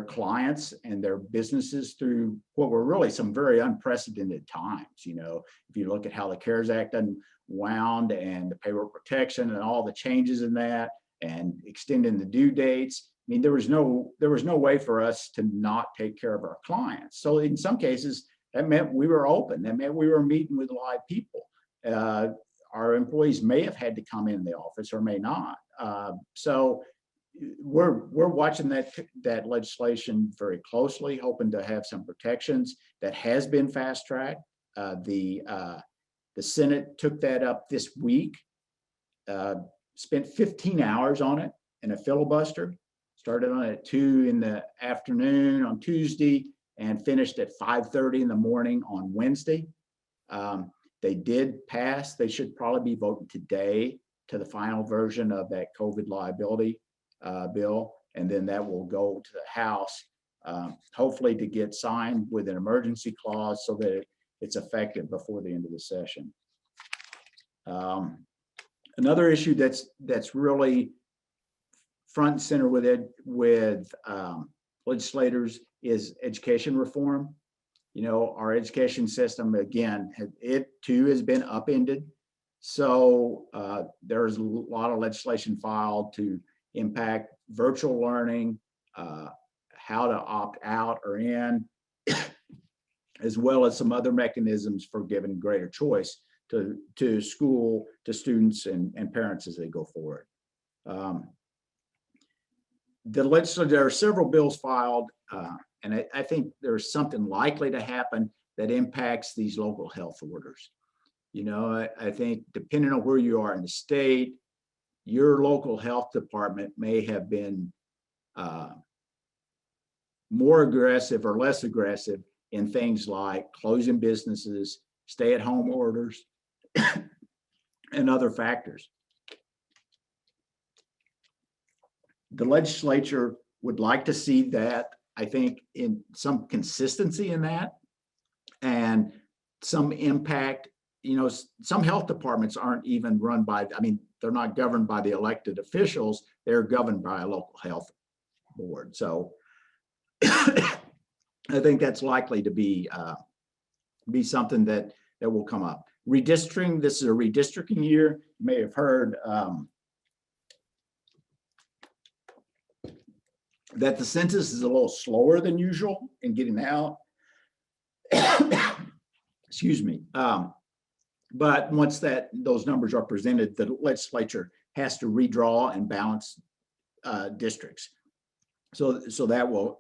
clients and their businesses through what were really some very unprecedented times. If you look at how the CARES Act unwound and the payroll protection and all the changes in that and extending the due dates, there was no way for us to not take care of our clients. So in some cases, that meant we were open. That meant we were meeting with live people. Our employees may have had to come in the office or may not. So we're watching that legislation very closely, hoping to have some protections. That has been fast tracked. The Senate took that up this week, spent 15 hours on it in a filibuster, started on it at 2 in the afternoon on Tuesday and finished at 5:30 in the morning on Wednesday. They did pass. They should probably be voting today to the final version of that COVID liability bill, and then that will go to the House, hopefully to get signed with an emergency clause so that it's effective before the end of the session. Another issue that's really front and center with legislators is education reform. Our education system, again, it too has been upended. So there's a lot of legislation filed to impact virtual learning, how to opt out or in, as well as some other mechanisms for giving greater choice to school, to students and parents as they go forward. The legislature, there are several bills filed, and I think there's something likely to happen that impacts these local health orders. I think depending on where you are in the state, your local health department may have been more aggressive or less aggressive in things like closing businesses, stay-at-home orders, and other factors. The legislature would like to see that, I think, in some consistency in that and some impact. Some health departments aren't even run by, they're not governed by the elected officials, they're governed by a local health board. So I think that's likely to be something that will come up. Redistricting, this is a redistricting year. You may have heard that the census is a little slower than usual in getting out. Excuse me. But once those numbers are presented, the legislature has to redraw and balance districts. So that will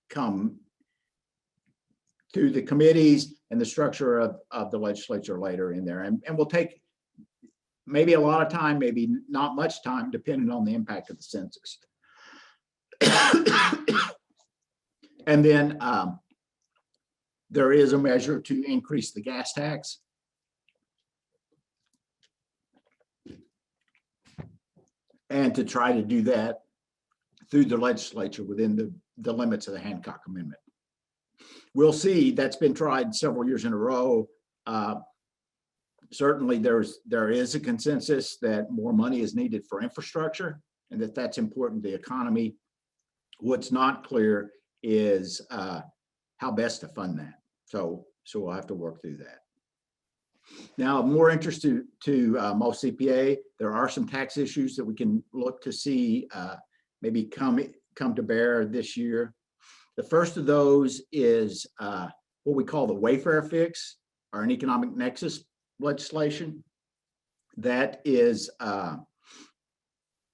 come through the committees and the structure of the legislature later in there, and will take maybe a lot of time, maybe not much time, depending on the impact of the census. And then there is a measure to increase the gas tax. And to try to do that through the legislature within the limits of the Hancock Amendment. We'll see. That's been tried several years in a row. Certainly there is a consensus that more money is needed for infrastructure and that's important to the economy. What's not clear is how best to fund that. So we'll have to work through that. Now, more interest to most CPA, there are some tax issues that we can look to see maybe come to bear this year. The first of those is what we call the Wayfair fix, or an economic nexus legislation. That is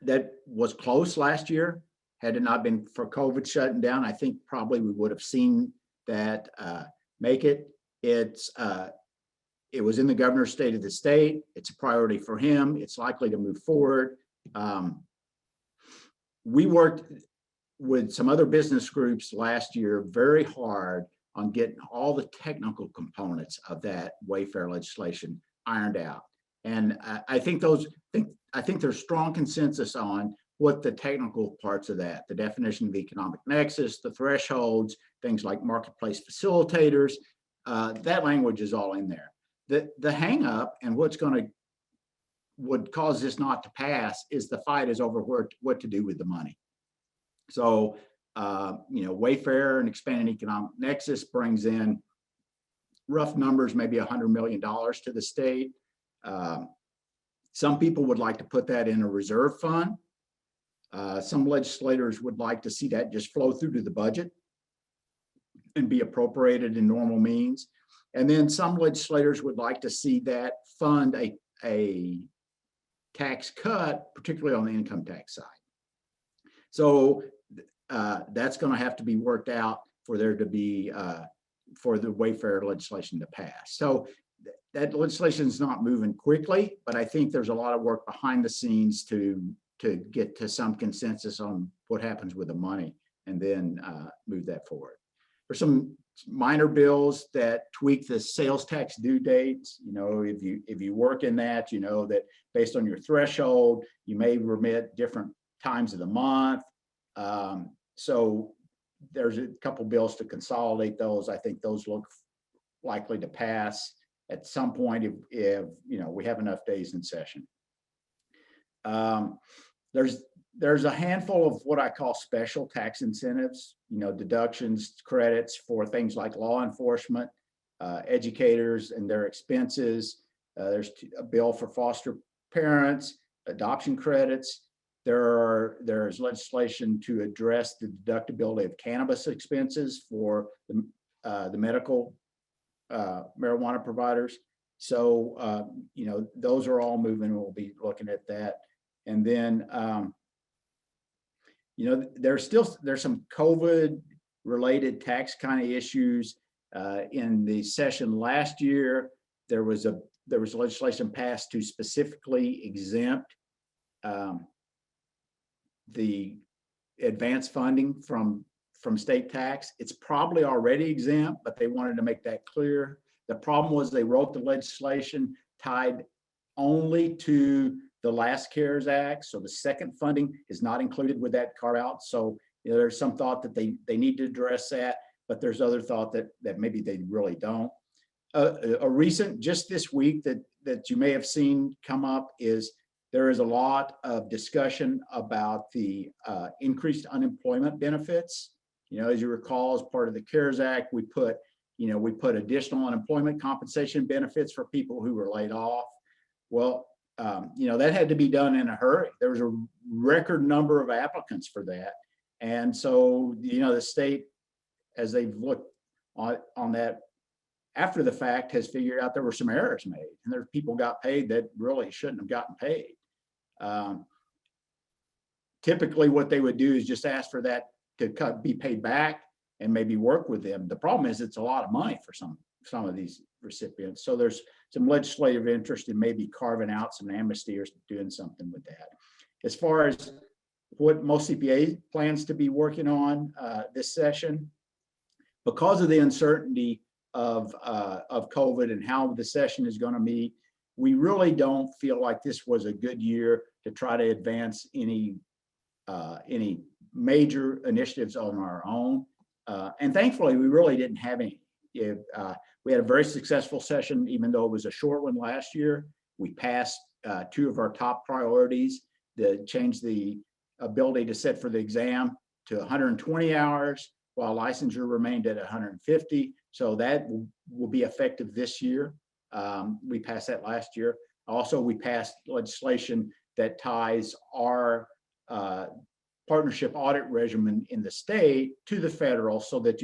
that was close last year. Had it not been for COVID shutting down, I think probably we would have seen that make it. It was in the governor's state of the state. It's a priority for him. It's likely to move forward. We worked with some other business groups last year very hard on getting all the technical components of that Wayfair legislation ironed out. And I think there's strong consensus on what the technical parts of that, the definition of economic nexus, the thresholds, things like marketplace facilitators, that language is all in there. The hang up and would cause this not to pass is the fight is over what to do with the money. So, Wayfair and expanding economic nexus brings in rough numbers, maybe $100 million to the state. Some people would like to put that in a reserve fund. Some legislators would like to see that just flow through to the budget and be appropriated in normal means. And then some legislators would like to see that fund a tax cut, particularly on the income tax side. So that's going to have to be worked out for there to be for the Wayfair legislation to pass. So that legislation is not moving quickly, but I think there's a lot of work behind the scenes to get to some consensus on what happens with the money and then move that forward. There's some minor bills that tweak the sales tax due dates. If you work in that, that based on your threshold, you may remit different times of the month. So there's a couple bills to consolidate those. I think those look likely to pass at some point if we have enough days in session. There's a handful of what I call special tax incentives, deductions, credits for things like law enforcement, educators and their expenses. There's a bill for foster parents, adoption credits. There's legislation to address the deductibility of cannabis expenses for the medical marijuana providers. So, those are all moving. We'll be looking at that. And then, there's some COVID related tax kind of issues. In the session last year, there was legislation passed to specifically exempt the advance funding from state tax. It's probably already exempt, but they wanted to make that clear. The problem was they wrote the legislation tied only to the last CARES Act. So the second funding is not included with that carve out. So there's some thought that they need to address that, but there's other thought that maybe they really don't. A recent, just this week that you may have seen come up is there is a lot of discussion about the increased unemployment benefits. As you recall, as part of the CARES Act, we put additional unemployment compensation benefits for people who were laid off. Well, that had to be done in a hurry. There was a record number of applicants for that. And so, the state, as they've looked on that after the fact, has figured out there were some errors made and there's people got paid that really shouldn't have gotten paid. Typically what they would do is just ask for that to be paid back and maybe work with them. The problem is it's a lot of money for some of these recipients. So there's some legislative interest in maybe carving out some amnesty or doing something with that. As far as what most CPA plans to be working on this session, because of the uncertainty of COVID and how the session is going to meet, we really don't feel like this was a good year to try to advance any major initiatives on our own. And thankfully, we really didn't have any. We had a very successful session, even though it was a short one last year. We passed two of our top priorities, to change the ability to sit for the exam to 120 hours while licensure remained at 150. So that will be effective this year. We passed that last year. Also, we passed legislation that ties our partnership audit regimen in the state to the federal, so that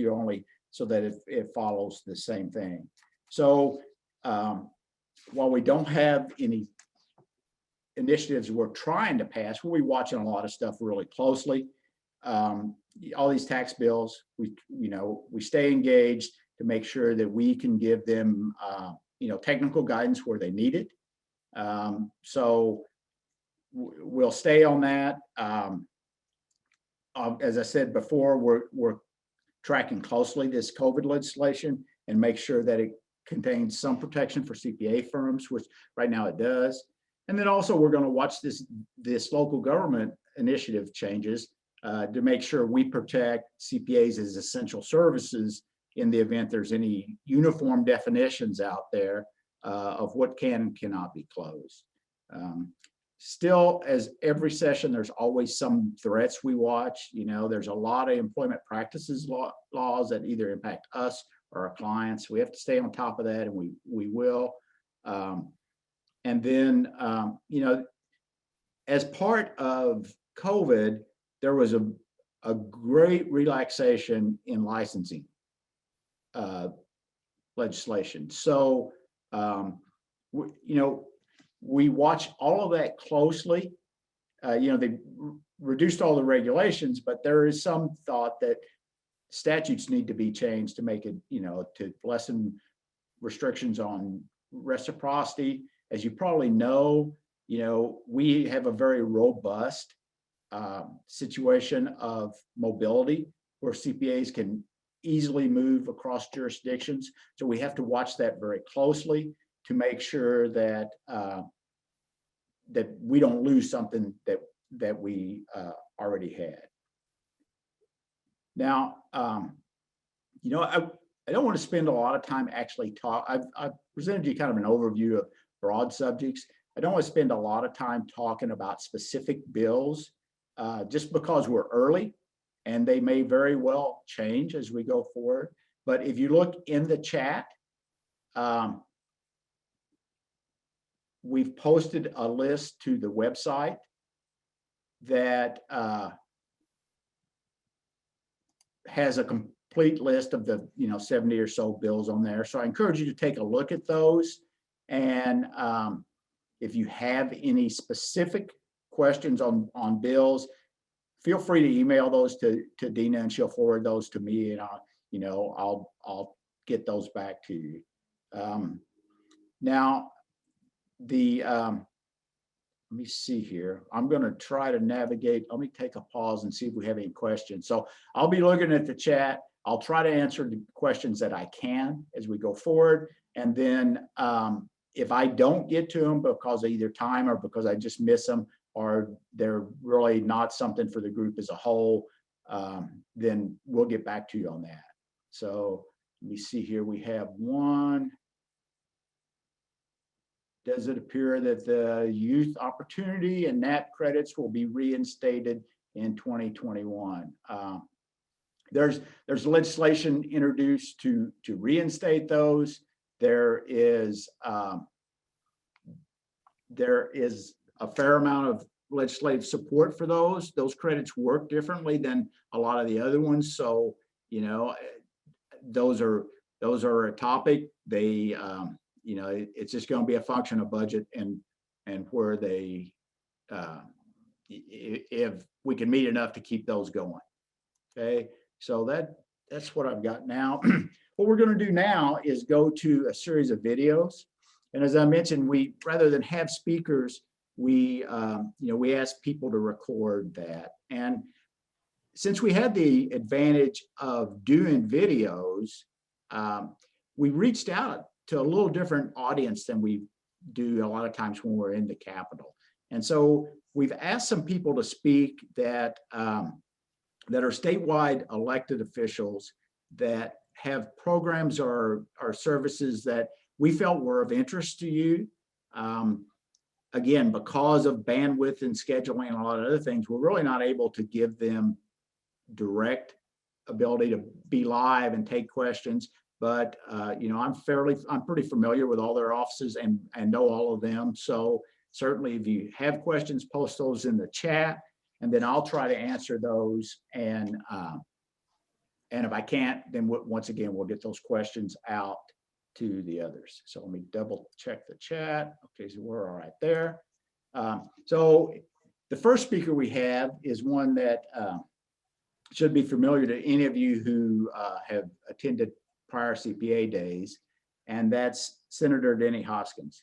it follows the same thing. So while we don't have any initiatives we're trying to pass, we'll be watching a lot of stuff really closely. All these tax bills, we stay engaged to make sure that we can give them technical guidance where they need it. So we'll stay on that. As I said before, we're tracking closely this COVID legislation and make sure that it contains some protection for CPA firms, which right now it does. And then also we're going to watch this local government initiative changes to make sure we protect CPAs as essential services in the event there's any uniform definitions out there of what can and cannot be closed. Still, as every session, there's always some threats we watch. There's a lot of employment practices laws that either impact us or our clients. We have to stay on top of that, and we will. And then, as part of COVID, there was a great relaxation in licensing legislation. So, we watch all of that closely. They reduced all the regulations, but there is some thought that statutes need to be changed to make it, to lessen restrictions on reciprocity. As you probably know, we have a very robust situation of mobility where CPAs can easily move across jurisdictions. So we have to watch that very closely to make sure that that we don't lose something that we already had. Now, I don't want to spend a lot of time actually I've presented you kind of an overview of broad subjects. I don't want to spend a lot of time talking about specific bills just because we're early and they may very well change as we go forward. But if you look in the chat, we've posted a list to the website that has a complete list of the 70 or so bills on there. So I encourage you to take a look at those. And if you have any specific questions on bills, feel free to email those to Dina, and she'll forward those to me, and I'll get those back to you. Now, let me see here. I'm going to try to navigate. Let me take a pause and see if we have any questions. So I'll be looking at the chat. I'll try to answer the questions that I can as we go forward. And then if I don't get to them because of either time or because I just miss them, or they're really not something for the group as a whole, then we'll get back to you on that. So let me see here. We have one. Does it appear that the youth opportunity and NAP credits will be reinstated in 2021? There's legislation introduced to reinstate those. There is a fair amount of legislative support for those. Those credits work differently than a lot of the other ones. So, those are a topic. They it's just going to be a function of budget and where they if we can meet enough to keep those going. Okay, so that's what I've got now. What we're going to do now is go to a series of videos, and as I mentioned, we rather than have speakers, we ask people to record that. And since we had the advantage of doing videos, we reached out to a little different audience than we do a lot of times when we're in the Capitol. And so we've asked some people to speak that are statewide elected officials that have programs or services that we felt were of interest to you. Again, because of bandwidth and scheduling and a lot of other things, we're really not able to give them direct ability to be live and take questions, but you know, I'm pretty familiar with all their offices and know all of them. So certainly if you have questions, post those in the chat, and then I'll try to answer those. And if I can't, then once again, we'll get those questions out to the others. So let me double check the chat. Okay, so we're all right there. So the first speaker we have is one that should be familiar to any of you who have attended prior CPA days, and that's Senator Denny Hoskins.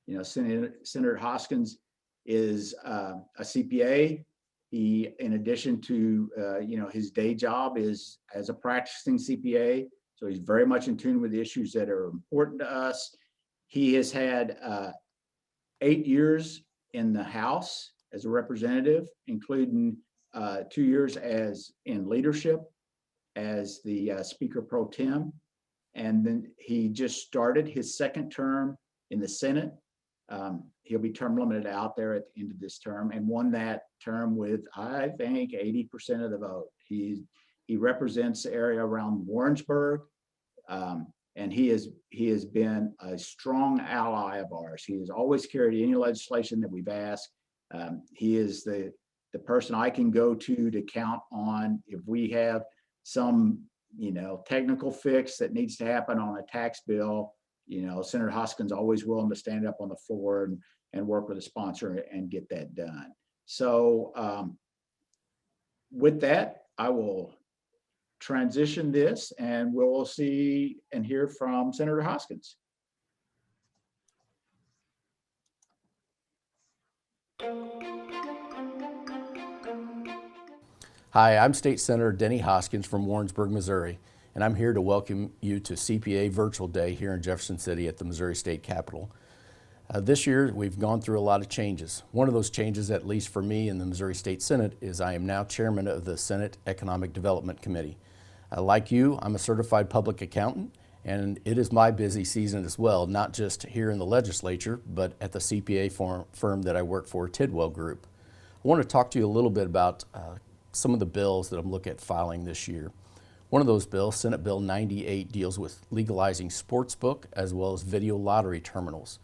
You know, Senator Hoskins is a CPA. He, in addition to you know, his day job is as a practicing CPA, so he's very much in tune with the issues that are important to us. He has had 8 years in the House as a representative, including 2 years as in leadership as the Speaker Pro Tem. And then he just started his second term in the Senate. He'll be term limited out there at the end of this term, and won that term with, I think, 80% of the vote. He represents the area around Warrensburg, and he has been a strong ally of ours. He has always carried any legislation that we've asked. He is the person I can go to count on if we have some, you know, technical fix that needs to happen on a tax bill. You know, Senator Hoskins always willing to stand up on the floor and work with a sponsor and get that done. So with that, I will transition this and we'll see and hear from Senator Hoskins. Hi, I'm State Senator Denny Hoskins from Warrensburg, Missouri, and I'm here to welcome you to CPA Virtual Day here in Jefferson City at the Missouri State Capitol. This year, we've gone through a lot of changes. One of those changes, at least for me in the Missouri State Senate, is I am now chairman of the Senate Economic Development Committee. Like you, I'm a certified public accountant, and it is my busy season as well, not just here in the legislature, but at the CPA firm that I work for, Tidwell Group. I want to talk to you a little bit about some of the bills that I'm looking at filing this year. One of those bills, Senate Bill 98, deals with legalizing sportsbook as well as video lottery terminals.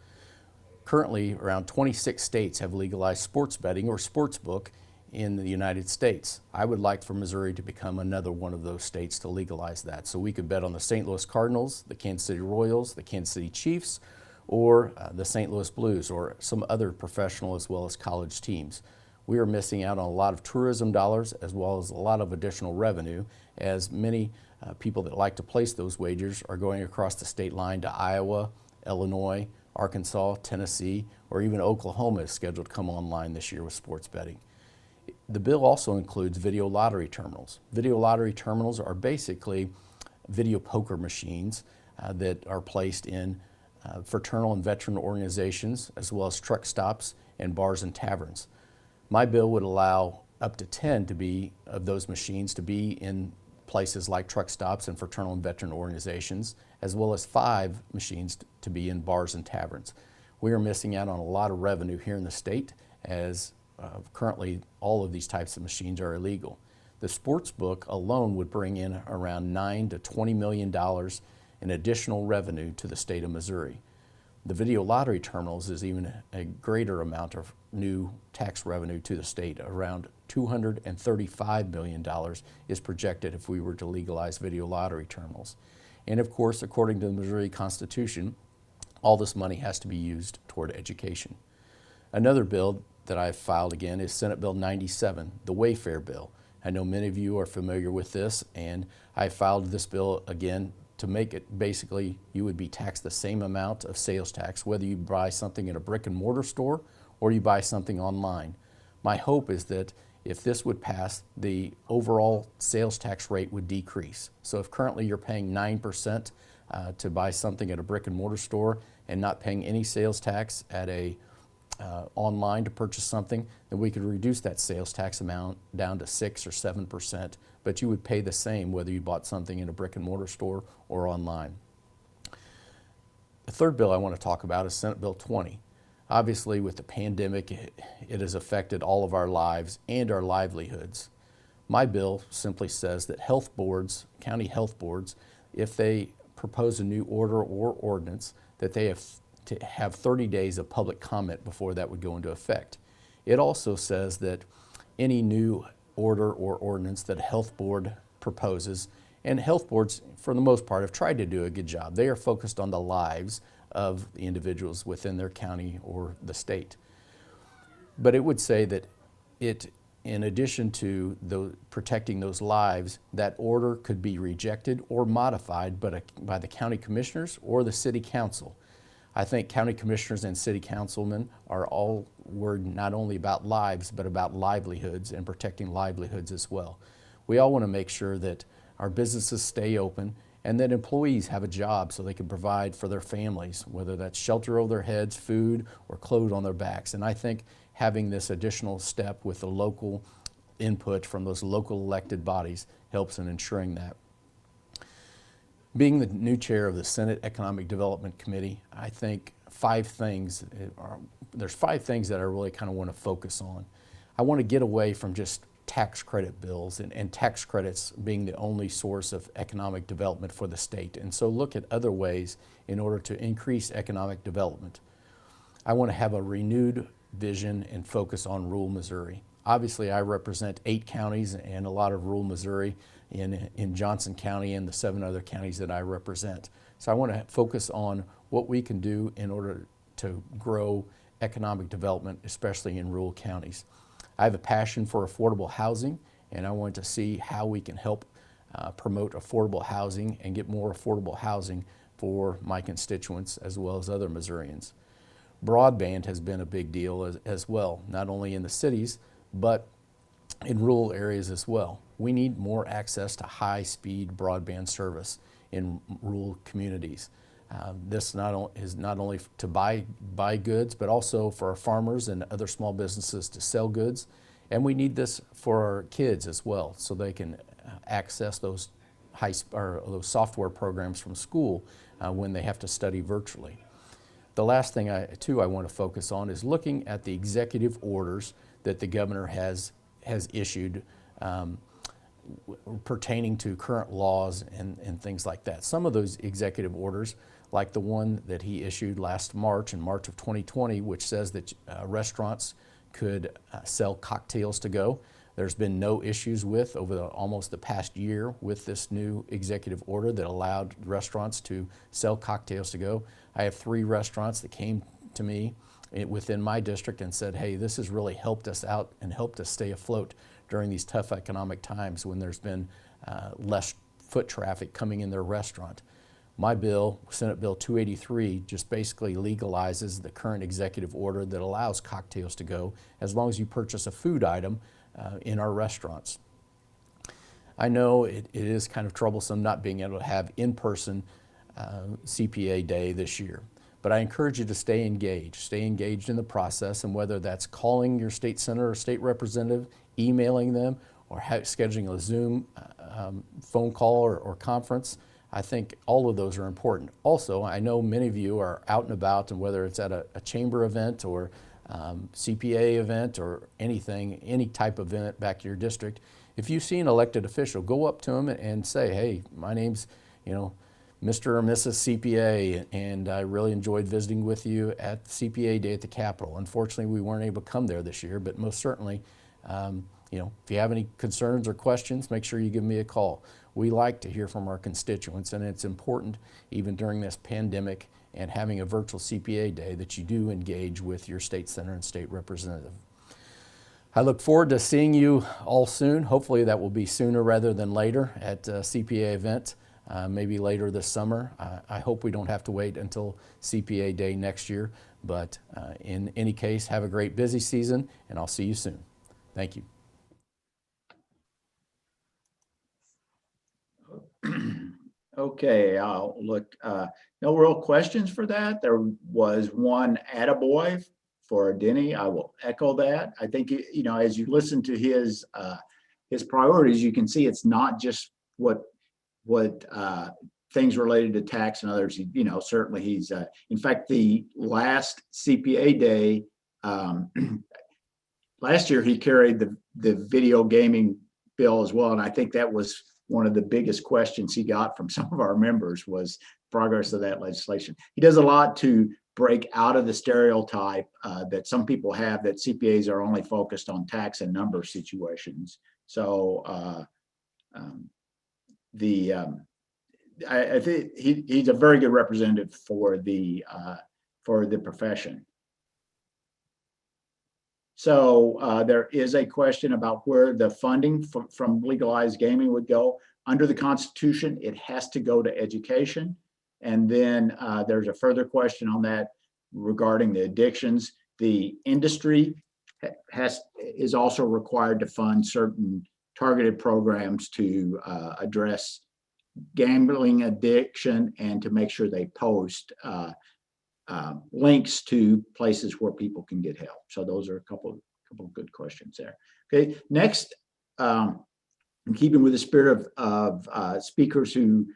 Currently, around 26 states have legalized sports betting or sportsbook in the United States. I would like for Missouri to become another one of those states to legalize that. So we could bet on the St. Louis Cardinals, the Kansas City Royals, the Kansas City Chiefs, or the St. Louis Blues, or some other professional as well as college teams. We are missing out on a lot of tourism dollars as well as a lot of additional revenue, as many people that like to place those wagers are going across the state line to Iowa, Illinois, Arkansas, Tennessee, or even Oklahoma is scheduled to come online this year with sports betting. The bill also includes video lottery terminals. Video lottery terminals are basically video poker machines that are placed in fraternal and veteran organizations, as well as truck stops and bars and taverns. My bill would allow up to 10 of those machines to be in places like truck stops and fraternal and veteran organizations, as well as 5 machines to be in bars and taverns. We are missing out on a lot of revenue here in the state, as currently all of these types of machines are illegal. The sports book alone would bring in around $9 to $20 million in additional revenue to the state of Missouri. The video lottery terminals is even a greater amount of new tax revenue to the state. Around $235 million is projected if we were to legalize video lottery terminals. And of course, according to the Missouri Constitution, all this money has to be used toward education. Another bill that I've filed again is Senate Bill 97, the Wayfair bill. I know many of you are familiar with this, and I filed this bill again to make it basically you would be taxed the same amount of sales tax whether you buy something in a brick and mortar store or you buy something online. My hope is that if this would pass, the overall sales tax rate would decrease. So if currently you're paying 9% to buy something at a brick and mortar store and not paying any sales tax at a online to purchase something, then we could reduce that sales tax amount down to 6 or 7%, but you would pay the same whether you bought something in a brick and mortar store or online. The third bill I want to talk about is Senate Bill 20. Obviously, with the pandemic, it has affected all of our lives and our livelihoods. My bill simply says that health boards, county health boards, if they propose a new order or ordinance, that they have to have 30 days of public comment before that would go into effect. It also says that any new order or ordinance that a health board proposes, and health boards, for the most part, have tried to do a good job. They are focused on the lives of the individuals within their county or the state. But it would say that in addition to protecting those lives, that order could be rejected or modified by the county commissioners or the city council. I think county commissioners and city councilmen are all worried not only about lives, but about livelihoods and protecting livelihoods as well. We all want to make sure that our businesses stay open and that employees have a job so they can provide for their families, whether that's shelter over their heads, food, or clothes on their backs. And I think having this additional step with the local input from those local elected bodies helps in ensuring that. Being the new chair of the Senate Economic Development Committee, I think there's 5 things that I really kind of want to focus on. I want to get away from just tax credit bills and tax credits being the only source of economic development for the state, and so look at other ways in order to increase economic development. I want to have a renewed vision and focus on rural Missouri. Obviously, I represent 8 counties and a lot of rural Missouri in Johnson County and the 7 other counties that I represent. So I want to focus on what we can do in order to grow economic development, especially in rural counties. I have a passion for affordable housing, and I want to see how we can help promote affordable housing and get more affordable housing for my constituents as well as other Missourians. Broadband has been a big deal as well, not only in the cities, but in rural areas as well. We need more access to high-speed broadband service in rural communities. This is not only to buy goods, but also for our farmers and other small businesses to sell goods. And we need this for our kids as well, so they can access those those software programs from school when they have to study virtually. The last thing I want to focus on is looking at the executive orders that the governor has issued pertaining to current laws and things like that. Some of those executive orders, like the one that he issued last March, in March of 2020, which says that restaurants could sell cocktails to go. There's been no issues with over almost the past year with this new executive order that allowed restaurants to sell cocktails to go. I have 3 restaurants that came to me within my district and said, hey, this has really helped us out and helped us stay afloat during these tough economic times when there's been less foot traffic coming in their restaurant. My bill, Senate Bill 283, just basically legalizes the current executive order that allows cocktails to go as long as you purchase a food item in our restaurants. I know it is kind of troublesome not being able to have in-person CPA day this year, but I encourage you to stay engaged in the process, and whether that's calling your state senator or state representative, emailing them, or scheduling a Zoom phone call or conference, I think all of those are important. Also, I know many of you are out and about, and whether it's at a chamber event or CPA event or anything, any type of event back to your district, if you see an elected official, go up to them and say, hey, my name's, Mr. or Mrs. CPA, and I really enjoyed visiting with you at CPA Day at the Capitol. Unfortunately, we weren't able to come there this year, but most certainly, if you have any concerns or questions, make sure you give me a call. We like to hear from our constituents, and it's important, even during this pandemic and having a virtual CPA Day, that you do engage with your state senator and state representative. I look forward to seeing you all soon. Hopefully that will be sooner rather than later at a CPA event, maybe later this summer. I hope we don't have to wait until CPA Day next year, but in any case, have a great busy season, and I'll see you soon. Thank you. Okay, I'll look. No real questions for that. There was one attaboy for Denny. I will echo that. I think, as you listen to his priorities, you can see it's not just what things related to tax and others. Certainly he's, in fact, the last CPA Day, last year he carried the video gaming bill as well. And I think that was one of the biggest questions he got from some of our members was progress of that legislation. He does a lot to break out of the stereotype that some people have that CPAs are only focused on tax and number situations. So I think he's a very good representative for the profession. So there is a question about where the funding from legalized gaming would go. Under the Constitution, it has to go to education. And then there's a further question on that regarding the addictions. The industry is also required to fund certain targeted programs to address gambling addiction and to make sure they post links to places where people can get help. So those are a couple of good questions there. Okay, next, in keeping with the spirit of speakers who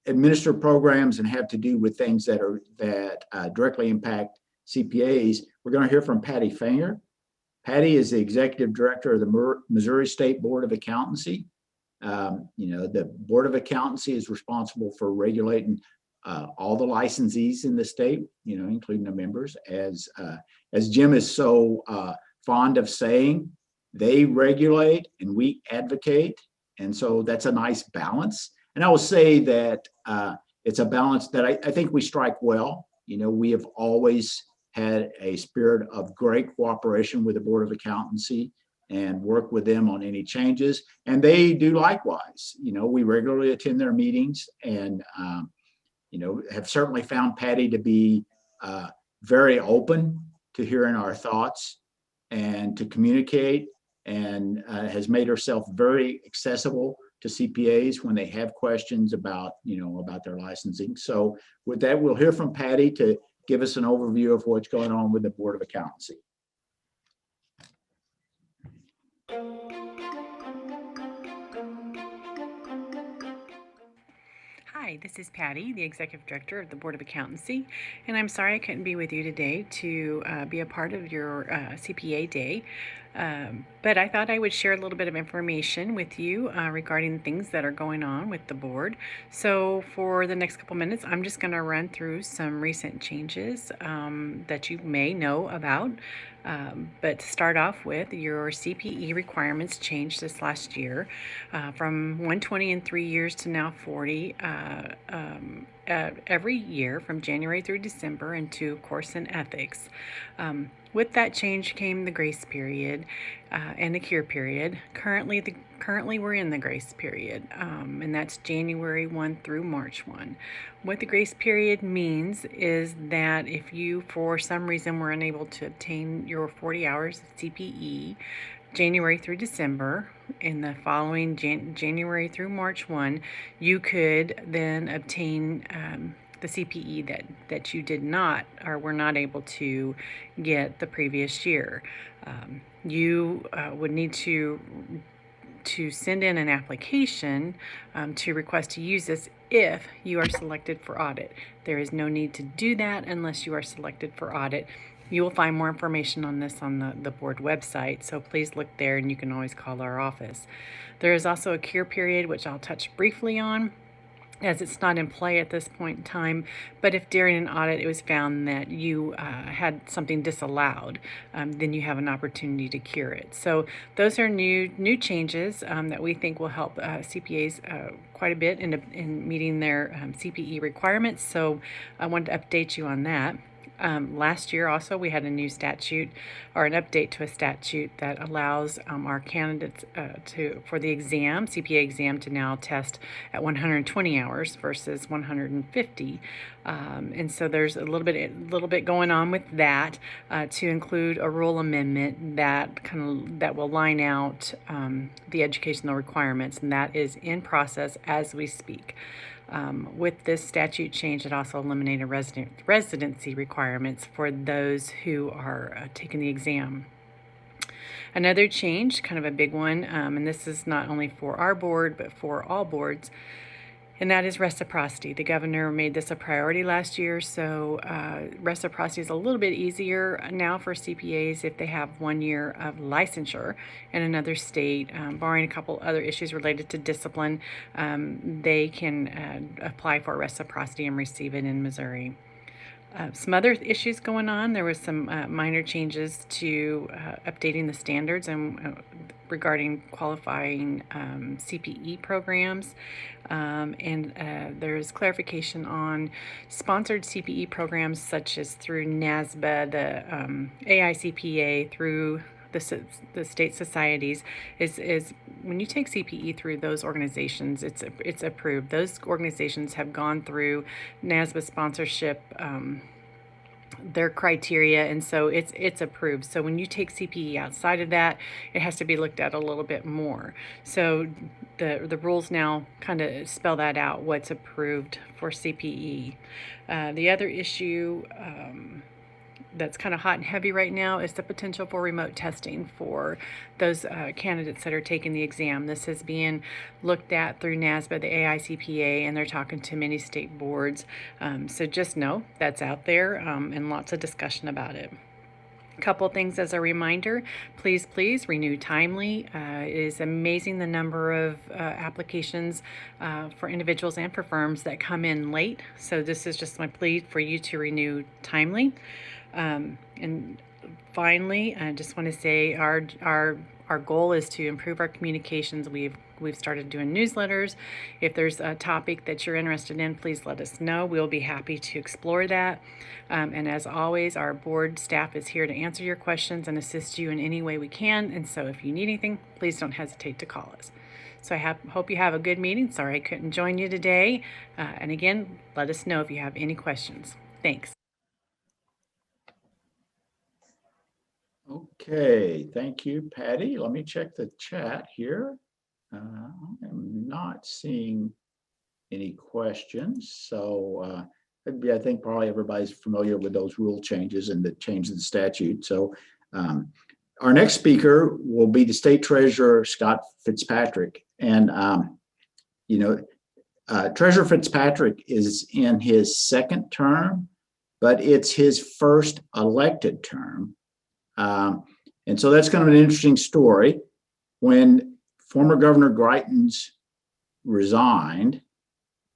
administer programs and have to do with things that directly impact CPAs, we're going to hear from Patty Fanger. Patty is the executive director of the Missouri State Board of Accountancy. The Board of Accountancy is responsible for regulating all the licensees in the state, including the members. As Jim is so fond of saying, they regulate and we advocate. And so that's a nice balance. And I will say that it's a balance that I think we strike well. We have always had a spirit of great cooperation with the Board of Accountancy and work with them on any changes. And they do likewise. We regularly attend their meetings and, have certainly found Patty to be very open to hearing our thoughts and to communicate, and has made herself very accessible to CPAs when they have questions about their licensing. So with that, we'll hear from Patty to give us an overview of what's going on with the Board of Accountancy. Hi, this is Patty, the Executive Director of the Board of Accountancy, and I'm sorry I couldn't be with you today to be a part of your CPA Day, but I thought I would share a little bit of information with you regarding things that are going on with the board. So for the next couple minutes, I'm just going to run through some recent changes that you may know about. But to start off with, your CPE requirements changed this last year from 120 in 3 years to now 40 every year from January through December, into course in ethics. With that change came the grace period and the cure period. Currently we're in the grace period, and that's January 1 through March 1. What the grace period means is that if you, for some reason, were unable to obtain your 40 hours of CPE January through December, in the following January through March 1, you could then obtain the CPE that you did not or were not able to get the previous year. You would need to send in an application to request to use this if you are selected for audit. There is no need to do that unless you are selected for audit. You will find more information on this on the board website, so please look there, and you can always call our office. There is also a cure period, which I'll touch briefly on, as it's not in play at this point in time, but if during an audit it was found that you had something disallowed, then you have an opportunity to cure it. So those are new changes that we think will help CPAs quite a bit in meeting their CPE requirements. So I wanted to update you on that. Last year also we had a new statute, or an update to a statute, that allows our candidates for the exam, CPA exam, to now test at 120 hours versus 150. And so there's a little bit going on with that to include a rule amendment that will line out the educational requirements, and that is in process as we speak. With this statute change, it also eliminated residency requirements for those who are taking the exam. Another change, kind of a big one, and this is not only for our board but for all boards, and that is reciprocity. The governor made this a priority last year, so reciprocity is a little bit easier now for CPAs if they have 1 year of licensure in another state, barring a couple other issues related to discipline. They can apply for reciprocity and receive it in Missouri. Some other issues going on. There was some minor changes to updating the standards and regarding qualifying CPE programs. And there's clarification on sponsored CPE programs such as through NASBA, the AICPA, through the state societies. Is when you take CPE through those organizations, it's approved. Those organizations have gone through NASBA sponsorship, their criteria, and so it's approved. So when you take CPE outside of that, it has to be looked at a little bit more. So the rules now kind of spell that out, what's approved for CPE. The other issue that's kind of hot and heavy right now is the potential for remote testing for those candidates that are taking the exam. This is being looked at through NASBA, the AICPA, and they're talking to many state boards. So just know that's out there, and lots of discussion about it. A couple things as a reminder, please renew timely. It is amazing the number of applications for individuals and for firms that come in late. So this is just my plea for you to renew timely. And finally, I just want to say our goal is to improve our communications. We've started doing newsletters. If there's a topic that you're interested in, please let us know. We'll be happy to explore that. And as always, our board staff is here to answer your questions and assist you in any way we can. And so if you need anything, please don't hesitate to call us. So I hope you have a good meeting. Sorry I couldn't join you today. And again, let us know if you have any questions. Thanks. Okay, thank you, Patty. Let me check the chat here. I am not seeing any questions. So I think probably everybody's familiar with those rule changes and the change in the statute. So our next speaker will be the State Treasurer Scott Fitzpatrick. And, Treasurer Fitzpatrick is in his second term, but it's his first elected term. And so that's kind of an interesting story. When former Governor Greitens resigned,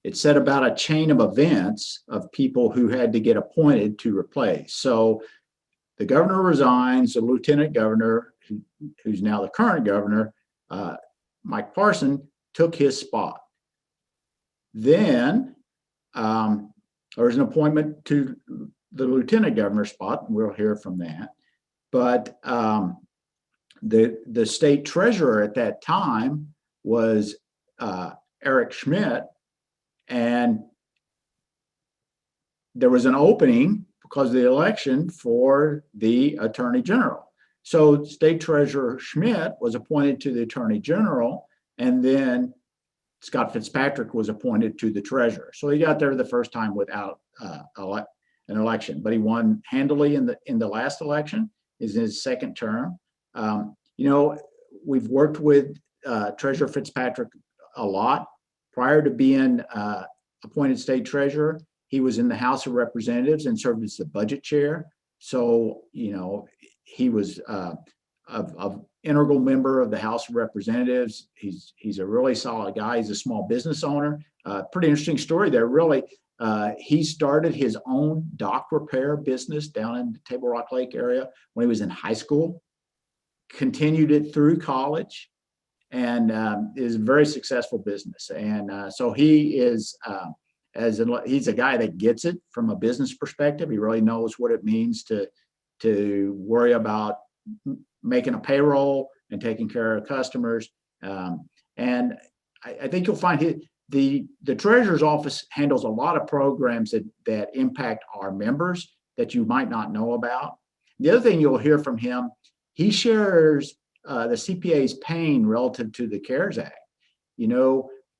it set about a chain of events of people who had to get appointed to replace. So the governor resigns, the lieutenant governor, who's now the current governor, Mike Parson, took his spot. Then there was an appointment to the lieutenant governor spot, and we'll hear from that. But the state treasurer at that time was Eric Schmidt, and there was an opening because of the election for the attorney general. So State Treasurer Schmidt was appointed to the attorney general, and then Scott Fitzpatrick was appointed to the treasurer. So he got there the first time without an election, but he won handily in the last election. Is in his second term. We've worked with Treasurer Fitzpatrick a lot. Prior to being appointed state treasurer, he was in the House of Representatives and served as the budget chair. So, he was an integral member of the House of Representatives. He's a really solid guy. He's a small business owner. Pretty interesting story there, really. He started his own dock repair business down in the Table Rock Lake area when he was in high school, continued it through college, and is a very successful business. And so he is, he's a guy that gets it from a business perspective. He really knows what it means to worry about making a payroll and taking care of customers. And I think you'll find the treasurer's office handles a lot of programs that impact our members that you might not know about. The other thing you'll hear from him, he shares the CPA's pain relative to the CARES Act.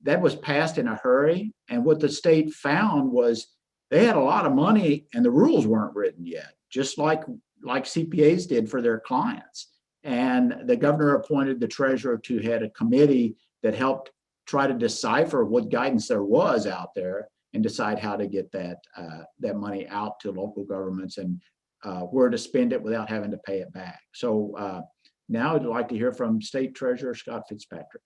That was passed in a hurry. And what the state found was they had a lot of money and the rules weren't written yet, just like CPAs did for their clients. And the governor appointed the treasurer to head a committee that helped try to decipher what guidance there was out there and decide how to get that money out to local governments and where to spend it without having to pay it back. So now I'd like to hear from State Treasurer Scott Fitzpatrick.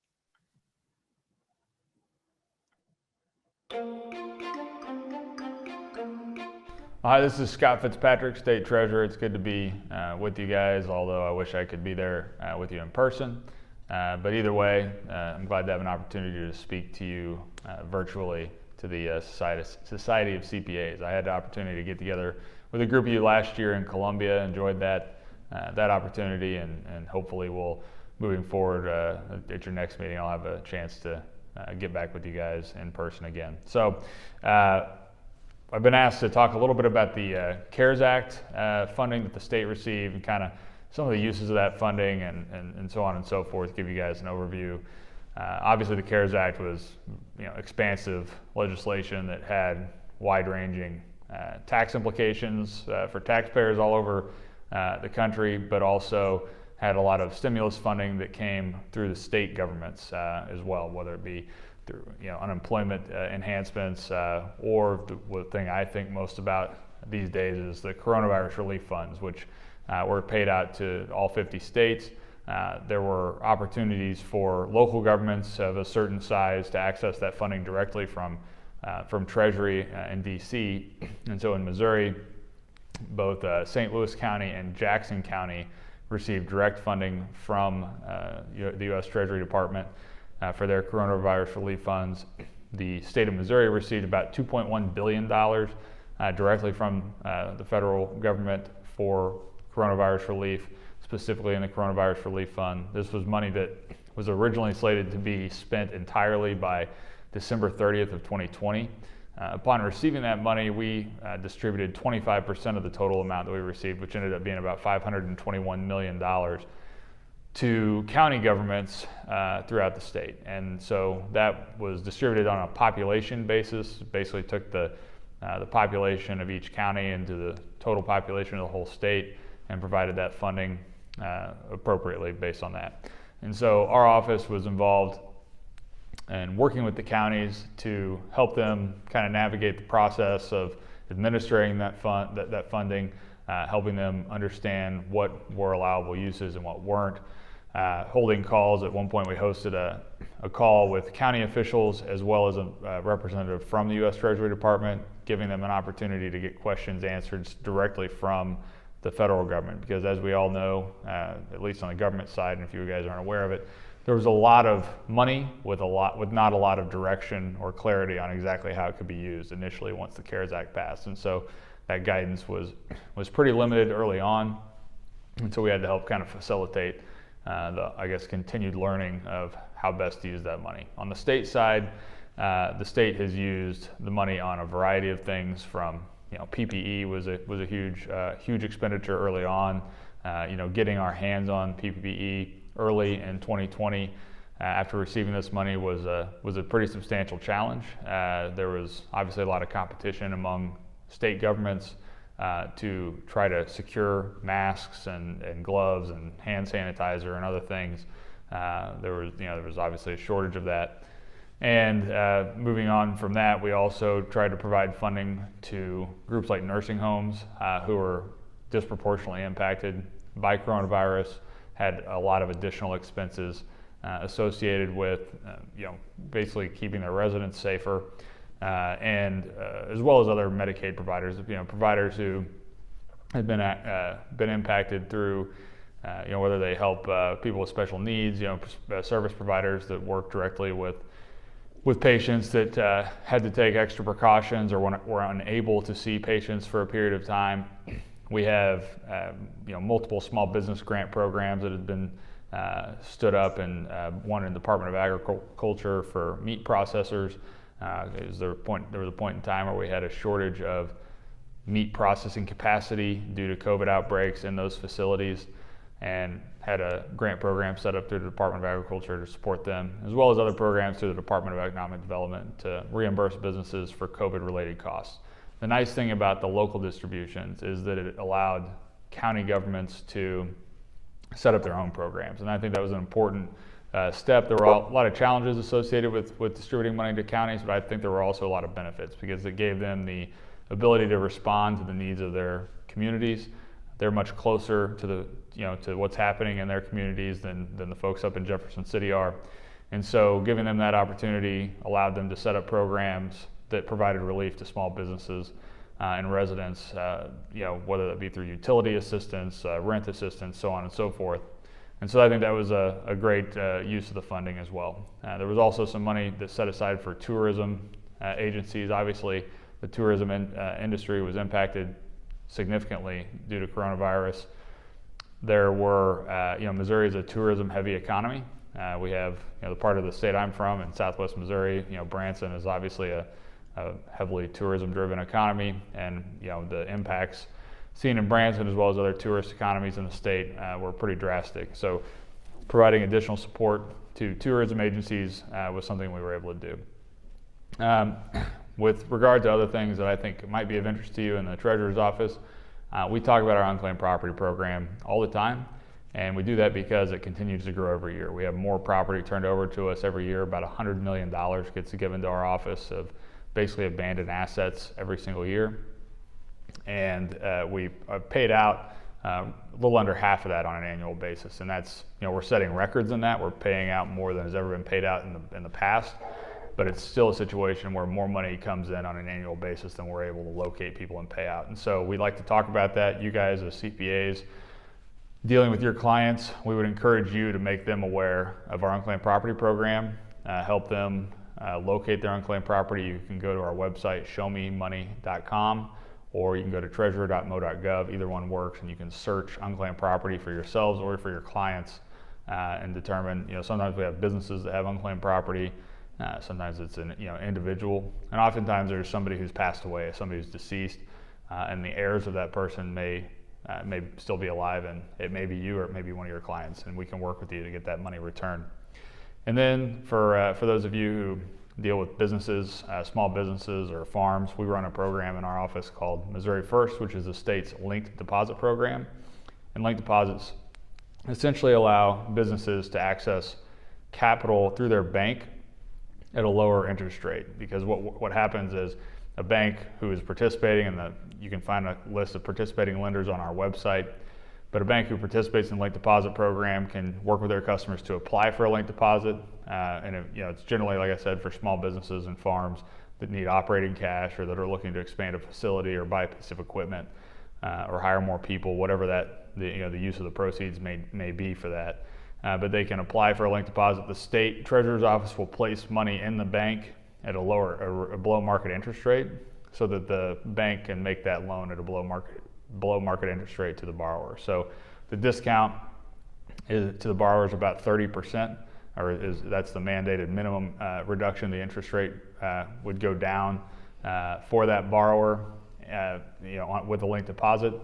Hi, this is Scott Fitzpatrick, State Treasurer. It's good to be with you guys, although I wish I could be there with you in person. But either way, I'm glad to have an opportunity to speak to you virtually to the Society of CPAs. I had the opportunity to get together with a group of you last year in Columbia, enjoyed that opportunity, and hopefully we'll, moving forward at your next meeting, I'll have a chance to get back with you guys in person again. So I've been asked to talk a little bit about the CARES Act funding that the state received and kind of some of the uses of that funding and so on and so forth, give you guys an overview. Obviously the CARES Act was expansive legislation that had wide-ranging tax implications for taxpayers all over the country, but also had a lot of stimulus funding that came through the state governments as well, whether it be through unemployment enhancements or the thing I think most about these days is the coronavirus relief funds, which were paid out to all 50 states. There were opportunities for local governments of a certain size to access that funding directly from Treasury in DC. And so in Missouri, both St. Louis County and Jackson County received direct funding from the U.S. Treasury Department for their coronavirus relief funds. The state of Missouri received about $2.1 billion directly from the federal government for coronavirus relief, specifically in the coronavirus relief fund. This was money that was originally slated to be spent entirely by December 30th of 2020. Upon receiving that money, we distributed 25% of the total amount that we received, which ended up being about $521 million to county governments throughout the state. And so that was distributed on a population basis, basically took the population of each county into the total population of the whole state and provided that funding appropriately based on that. And so our office was involved in working with the counties to help them kind of navigate the process of administering that funding, helping them understand what were allowable uses and what weren't. Holding calls. At one point we hosted a call with county officials as well as a representative from the U.S. Treasury Department, giving them an opportunity to get questions answered directly from the federal government, because as we all know, at least on the government side, and if you guys aren't aware of it, there was a lot of money with not a lot of direction or clarity on exactly how it could be used initially once the CARES Act passed. And so that guidance was pretty limited early on, and so we had to help kind of facilitate the continued learning of how best to use that money. On the state side, the state has used the money on a variety of things. From PPE was a huge expenditure early on. Getting our hands on PPE early in 2020 after receiving this money was a pretty substantial challenge. There was obviously a lot of competition among state governments to try to secure masks and gloves and hand sanitizer and other things. There was obviously a shortage of that. And moving on from that, we also tried to provide funding to groups like nursing homes who were disproportionately impacted by coronavirus, had a lot of additional expenses associated with basically keeping their residents safer, and as well as other Medicaid providers, providers who have been impacted through whether they help people with special needs, service providers that work directly with patients that had to take extra precautions or were unable to see patients for a period of time. We have multiple small business grant programs that have been stood up, and one in the Department of Agriculture for meat processors. There was a point in time where we had a shortage of meat processing capacity due to COVID outbreaks in those facilities, and had a grant program set up through the Department of Agriculture to support them, as well as other programs through the Department of Economic Development to reimburse businesses for COVID-related costs. The nice thing about the local distributions is that it allowed county governments to set up their own programs, and I think that was an important step. There were a lot of challenges associated with distributing money to counties, but I think there were also a lot of benefits because it gave them the ability to respond to the needs of their communities. They're much closer to to what's happening in their communities than the folks up in Jefferson City are. And so giving them that opportunity allowed them to set up programs that provided relief to small businesses and residents, whether that be through utility assistance, rent assistance, so on and so forth. And so I think that was a great use of the funding as well. There was also some money that's set aside for tourism agencies. Obviously, the tourism industry was impacted significantly due to coronavirus. There were, Missouri is a tourism-heavy economy. We have, the part of the state I'm from in Southwest Missouri. Branson is obviously a heavily tourism-driven economy, and the impacts seen in Branson as well as other tourist economies in the state were pretty drastic. So providing additional support to tourism agencies was something we were able to do. With regard to other things that I think might be of interest to you in the Treasurer's Office, we talk about our unclaimed property program all the time, and we do that because it continues to grow every year. We have more property turned over to us every year. About $100 million gets given to our office of basically abandoned assets every single year. And we paid out a little under half of that on an annual basis. And that's, we're setting records in that. We're paying out more than has ever been paid out in the past. But it's still a situation where more money comes in on an annual basis than we're able to locate people and pay out. And so we like to talk about that. You guys as CPAs dealing with your clients, we would encourage you to make them aware of our unclaimed property program, help them locate their unclaimed property. You can go to our website, showmemoney.com, or you can go to treasurer.mo.gov. Either one works, and you can search unclaimed property for yourselves or for your clients and determine, sometimes we have businesses that have unclaimed property. Sometimes it's an individual, and oftentimes there's somebody who's passed away, somebody who's deceased, and the heirs of that person may still be alive, and it may be you or it may be one of your clients, and we can work with you to get that money returned. And then for those of you who deal with businesses, small businesses or farms, we run a program in our office called Missouri First, which is the state's linked deposit program. And linked deposits essentially allow businesses to access capital through their bank at a lower interest rate, because what happens is a bank who is participating, and you can find a list of participating lenders on our website, but a bank who participates in the linked deposit program can work with their customers to apply for a linked deposit, and it's generally, like I said, for small businesses and farms that need operating cash or that are looking to expand a facility or buy a piece of equipment or hire more people, whatever the use of the proceeds may be for that. But they can apply for a linked deposit. The State Treasurer's Office will place money in the bank at a below market interest rate, so that the bank can make that loan at a below market interest rate to the borrower. So the discount to the borrower is about 30%, that's the mandated minimum reduction. The interest rate would go down for that borrower, with a linked deposit.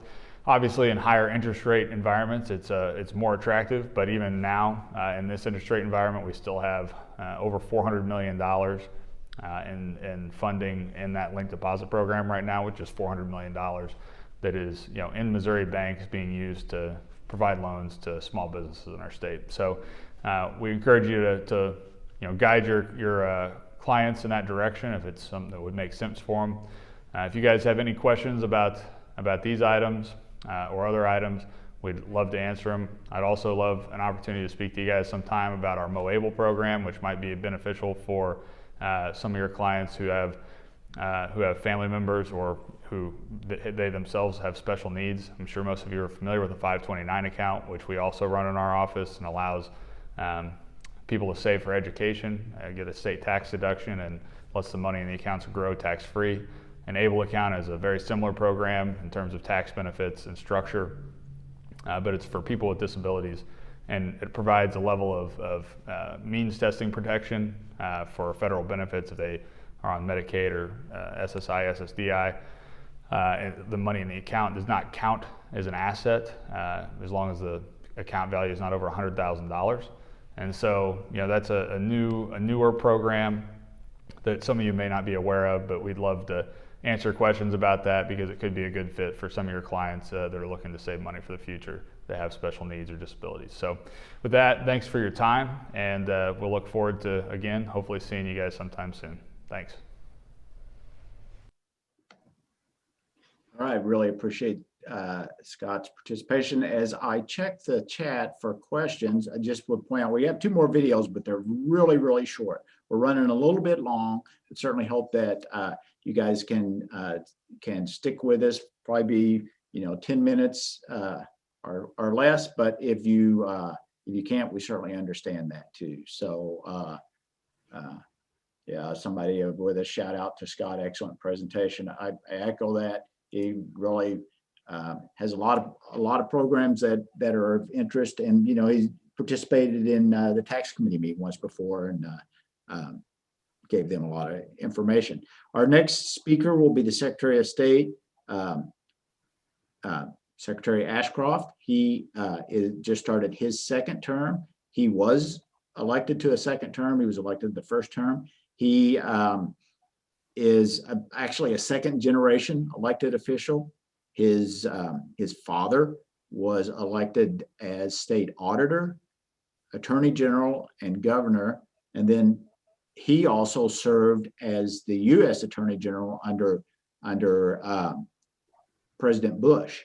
Obviously, in higher interest rate environments, it's more attractive. But even now, in this interest rate environment, we still have over $400 million in funding in that linked deposit program right now, which is $400 million that is, in Missouri banks being used to provide loans to small businesses in our state. So we encourage you to guide your clients in that direction if it's something that would make sense for them. If you guys have any questions about these items or other items, we'd love to answer them. I'd also love an opportunity to speak to you guys sometime about our MOABLE program, which might be beneficial for some of your clients who have family members or who they themselves have special needs. I'm sure most of you are familiar with the 529 account, which we also run in our office and allows people to save for education, get a state tax deduction, and lets the money in the accounts grow tax-free. An ABLE account is a very similar program in terms of tax benefits and structure, but it's for people with disabilities, and it provides a level of means testing protection for federal benefits if they are on Medicaid or SSI, SSDI. The money in the account does not count as an asset as long as the account value is not over $100,000. And so, that's a newer program. that some of you may not be aware of, but we'd love to answer questions about that because it could be a good fit for some of your clients that are looking to save money for the future that have special needs or disabilities. So with that, thanks for your time, and we'll look forward to, again, hopefully seeing you guys sometime soon. Thanks. All right, really appreciate Scott's participation. As I check the chat for questions, I just would point out we have 2 more videos, but they're really, really short. We're running a little bit long, but certainly hope that you guys can stick with us. Probably be 10 minutes or less, but if you can't, we certainly understand that too. So yeah, somebody with a shout out to Scott, excellent presentation. I echo that. He really has a lot of programs that are of interest, and he's participated in the tax committee meeting once before and gave them a lot of information. Our next speaker will be the Secretary of State, Secretary Ashcroft. He just started his 2nd term. He was elected to a 2nd term. He was elected the 1st term. He is actually a 2nd generation elected official. His father was elected as state auditor, attorney general, and governor, and then he also served as the U.S. Attorney General under President Bush.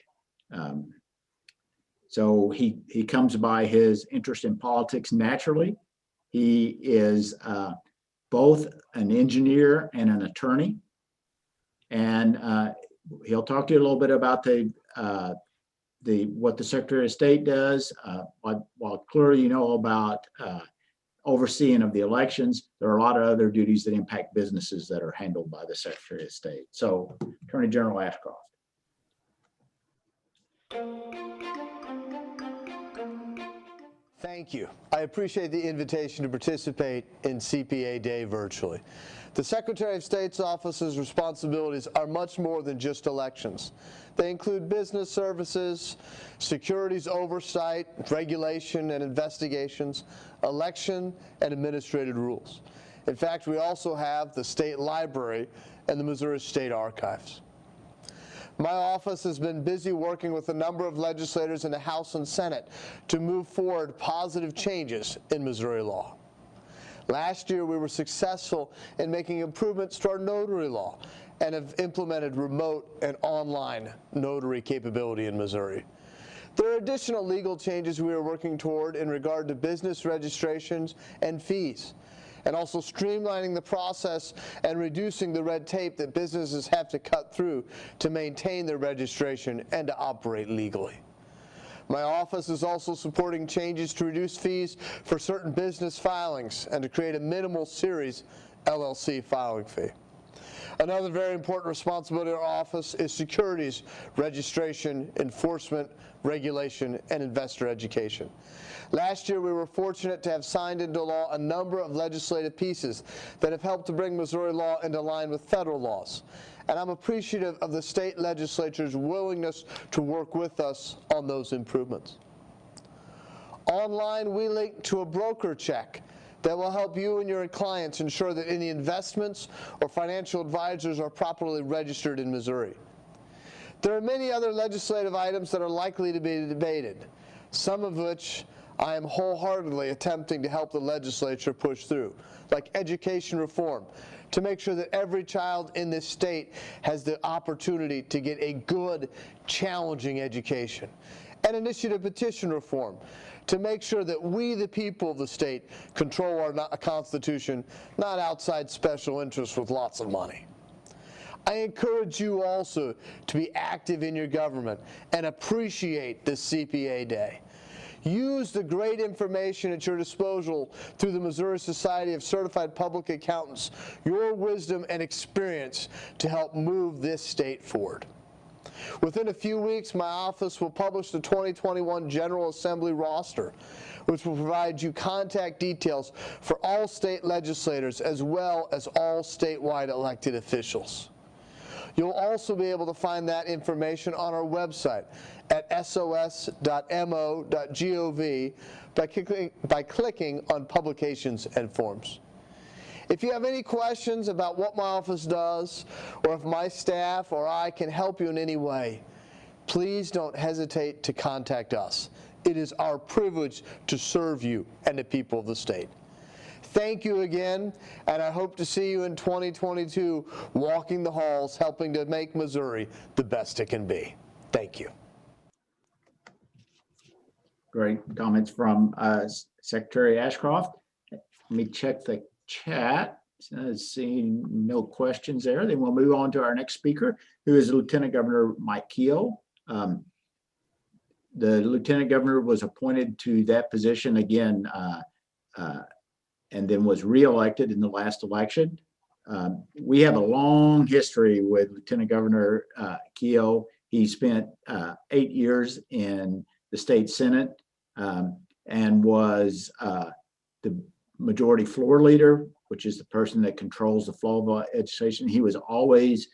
So he comes by his interest in politics naturally. He is both an engineer and an attorney, and he'll talk to you a little bit about what the Secretary of State does. While clearly about overseeing of the elections, there are a lot of other duties that impact businesses that are handled by the Secretary of State. So, Attorney General Ashcroft. Thank you. I appreciate the invitation to participate in CPA Day virtually. The Secretary of State's office's responsibilities are much more than just elections. They include business services, securities oversight, regulation and investigations, election and administrative rules. In fact, we also have the State Library and the Missouri State Archives. My office has been busy working with a number of legislators in the House and Senate to move forward positive changes in Missouri law. Last year, we were successful in making improvements to our notary law and have implemented remote and online notary capability in Missouri. There are additional legal changes we are working toward in regard to business registrations and fees, and also streamlining the process and reducing the red tape that businesses have to cut through to maintain their registration and to operate legally. My office is also supporting changes to reduce fees for certain business filings and to create a minimal series LLC filing fee. Another very important responsibility of our office is securities registration, enforcement, regulation, and investor education. Last year, we were fortunate to have signed into law a number of legislative pieces that have helped to bring Missouri law into line with federal laws. And I'm appreciative of the state legislature's willingness to work with us on those improvements. Online, we link to a broker check that will help you and your clients ensure that any investments or financial advisors are properly registered in Missouri. There are many other legislative items that are likely to be debated, some of which I am wholeheartedly attempting to help the legislature push through, like education reform, to make sure that every child in this state has the opportunity to get a good, challenging education, and initiative petition reform, to make sure that we, the people of the state, control our Constitution, not outside special interests with lots of money. I encourage you also to be active in your government and appreciate this CPA Day. Use the great information at your disposal through the Missouri Society of Certified Public Accountants, your wisdom and experience to help move this state forward. Within a few weeks, my office will publish the 2021 General Assembly roster, which will provide you contact details for all state legislators as well as all statewide elected officials. You'll also be able to find that information on our website at sos.mo.gov by clicking on Publications and Forms. If you have any questions about what my office does, or if my staff or I can help you in any way, please don't hesitate to contact us. It is our privilege to serve you and the people of the state. Thank you again, and I hope to see you in 2022 walking the halls, helping to make Missouri the best it can be. Thank you. Great comments from Secretary Ashcroft. Let me check the chat. Seeing no questions there, then we'll move on to our next speaker, who is Lieutenant Governor Mike Kehoe. The Lieutenant Governor was appointed to that position again and then was reelected in the last election. We have a long history with Lieutenant Governor Kehoe. He spent 8 years in the state Senate and was the majority floor leader, which is the person that controls the flow of legislation. He was always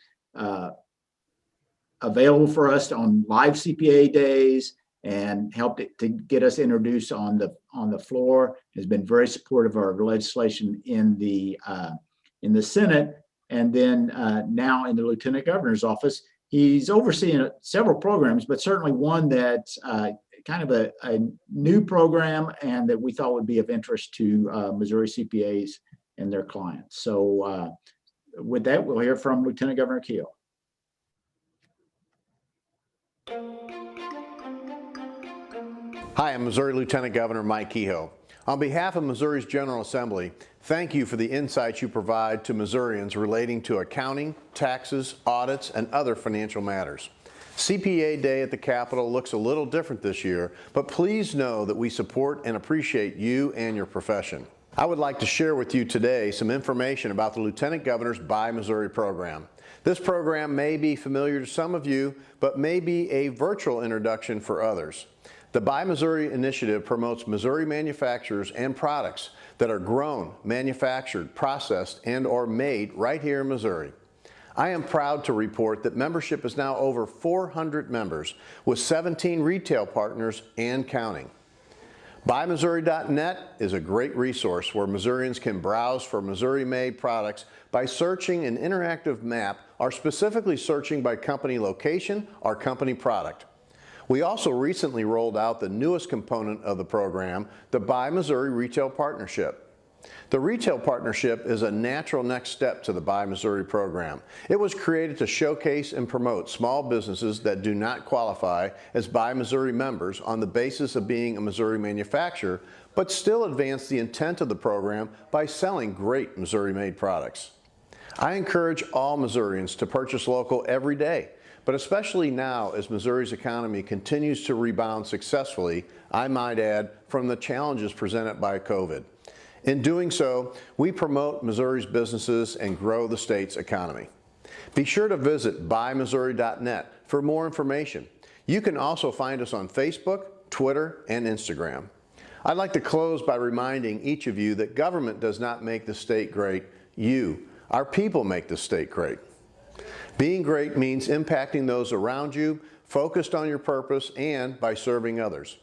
available for us on live CPA days and helped to get us introduced on the floor. Has been very supportive of our legislation in the Senate, and then now in the Lieutenant Governor's office. He's overseeing several programs, but certainly one that's kind of a new program and that we thought would be of interest to Missouri CPAs and their clients. So with that, we'll hear from Lieutenant Governor Kehoe. Hi, I'm Missouri Lieutenant Governor Mike Kehoe. On behalf of Missouri's General Assembly, thank you for the insights you provide to Missourians relating to accounting, taxes, audits, and other financial matters. CPA Day at the Capitol looks a little different this year, but please know that we support and appreciate you and your profession. I would like to share with you today some information about the Lieutenant Governor's Buy Missouri program. This program may be familiar to some of you, but may be a virtual introduction for others. The Buy Missouri initiative promotes Missouri manufacturers and products that are grown, manufactured, processed, and/or made right here in Missouri. I am proud to report that membership is now over 400 members with 17 retail partners and counting. BuyMissouri.net is a great resource where Missourians can browse for Missouri-made products by searching an interactive map or specifically searching by company location or company product. We also recently rolled out the newest component of the program, the Buy Missouri Retail Partnership. The Retail Partnership is a natural next step to the Buy Missouri program. It was created to showcase and promote small businesses that do not qualify as Buy Missouri members on the basis of being a Missouri manufacturer, but still advance the intent of the program by selling great Missouri-made products. I encourage all Missourians to purchase local every day, but especially now as Missouri's economy continues to rebound successfully, I might add, from the challenges presented by COVID. In doing so, we promote Missouri's businesses and grow the state's economy. Be sure to visit BuyMissouri.net for more information. You can also find us on Facebook, Twitter, and Instagram. I'd like to close by reminding each of you that government does not make the state great. You, our people, make the state great. Being great means impacting those around you, focused on your purpose, and by serving others.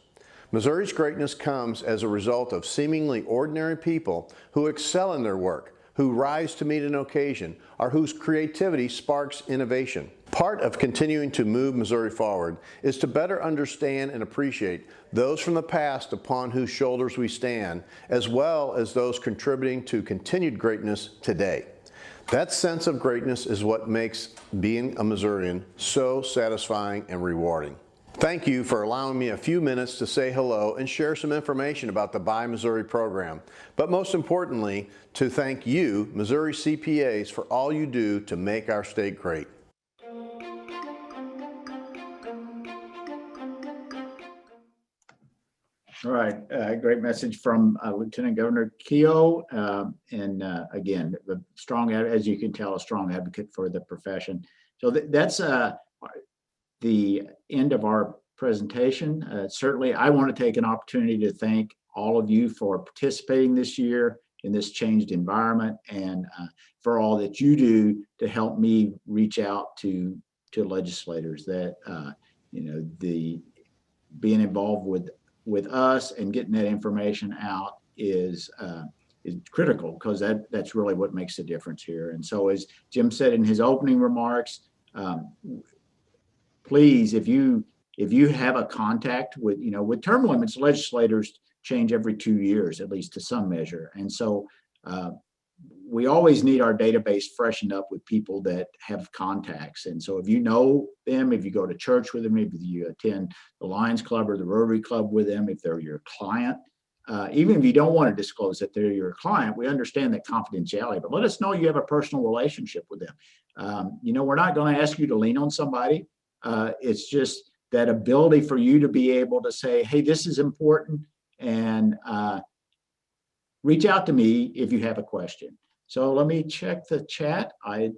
Missouri's greatness comes as a result of seemingly ordinary people who excel in their work, who rise to meet an occasion, or whose creativity sparks innovation. Part of continuing to move Missouri forward is to better understand and appreciate those from the past upon whose shoulders we stand, as well as those contributing to continued greatness today. That sense of greatness is what makes being a Missourian so satisfying and rewarding. Thank you for allowing me a few minutes to say hello and share some information about the Buy Missouri program, but most importantly, to thank you, Missouri CPAs, for all you do to make our state great. All right, great message from Lieutenant Governor Kehoe, and again, the strong, as you can tell, a strong advocate for the profession. So that's the end of our presentation. Certainly, I want to take an opportunity to thank all of you for participating this year in this changed environment, and for all that you do to help me reach out to legislators. That the being involved with us and getting that information out is is critical, because that's really what makes the difference here. And so, as Jim said in his opening remarks, please, if you have a contact with, with term limits, legislators change every 2 years, at least to some measure. And so we always need our database freshened up with people that have contacts. And so if you know them, if you go to church with them, if you attend the Lions Club or the Rotary Club with them, if they're your client, even if you don't want to disclose that they're your client, we understand that confidentiality, but let us know you have a personal relationship with them. We're not going to ask you to lean on somebody. It's just that ability for you to be able to say, hey, this is important, and reach out to me if you have a question. So let me check the chat. I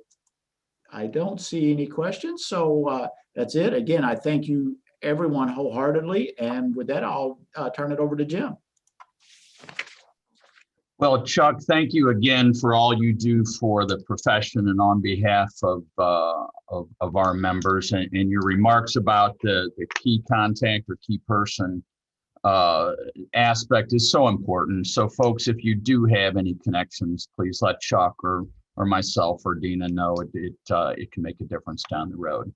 don't see any questions. So that's it. Again, I thank you everyone wholeheartedly. And with that, I'll turn it over to Jim. Well, Chuck, thank you again for all you do for the profession and on behalf of our members, and your remarks about the key contact or key person aspect is so important. So folks, if you do have any connections, please let Chuck or myself or Dina know. It can make a difference down the road.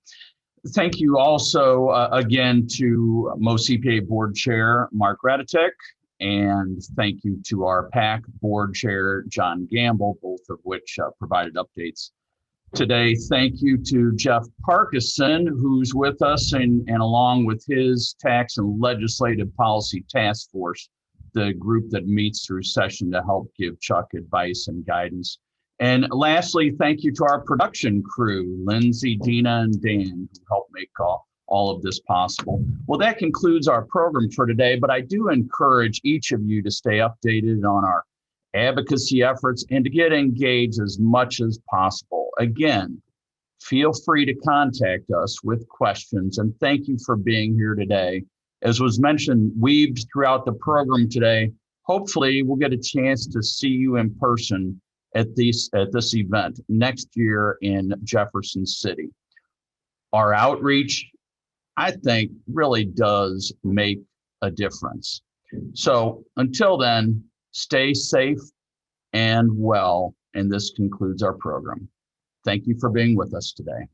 Thank you also again to MOCPA Board Chair Mark Raditek, and thank you to our PAC Board Chair John Gamble, both of which provided updates today. Thank you to Jeff Parkinson, who's with us, and along with his Tax and Legislative Policy Task Force, the group that meets through session to help give Chuck advice and guidance. And lastly, thank you to our production crew, Lindsay, Dina, and Dan, who helped make all of this possible. Well, that concludes our program for today, but I do encourage each of you to stay updated on our advocacy efforts and to get engaged as much as possible. Again, feel free to contact us with questions, and thank you for being here today. As was mentioned, weaved throughout the program today, hopefully we'll get a chance to see you in person at this event next year in Jefferson City. Our outreach, I think, really does make a difference. So until then, stay safe and well, and this concludes our program. Thank you for being with us today.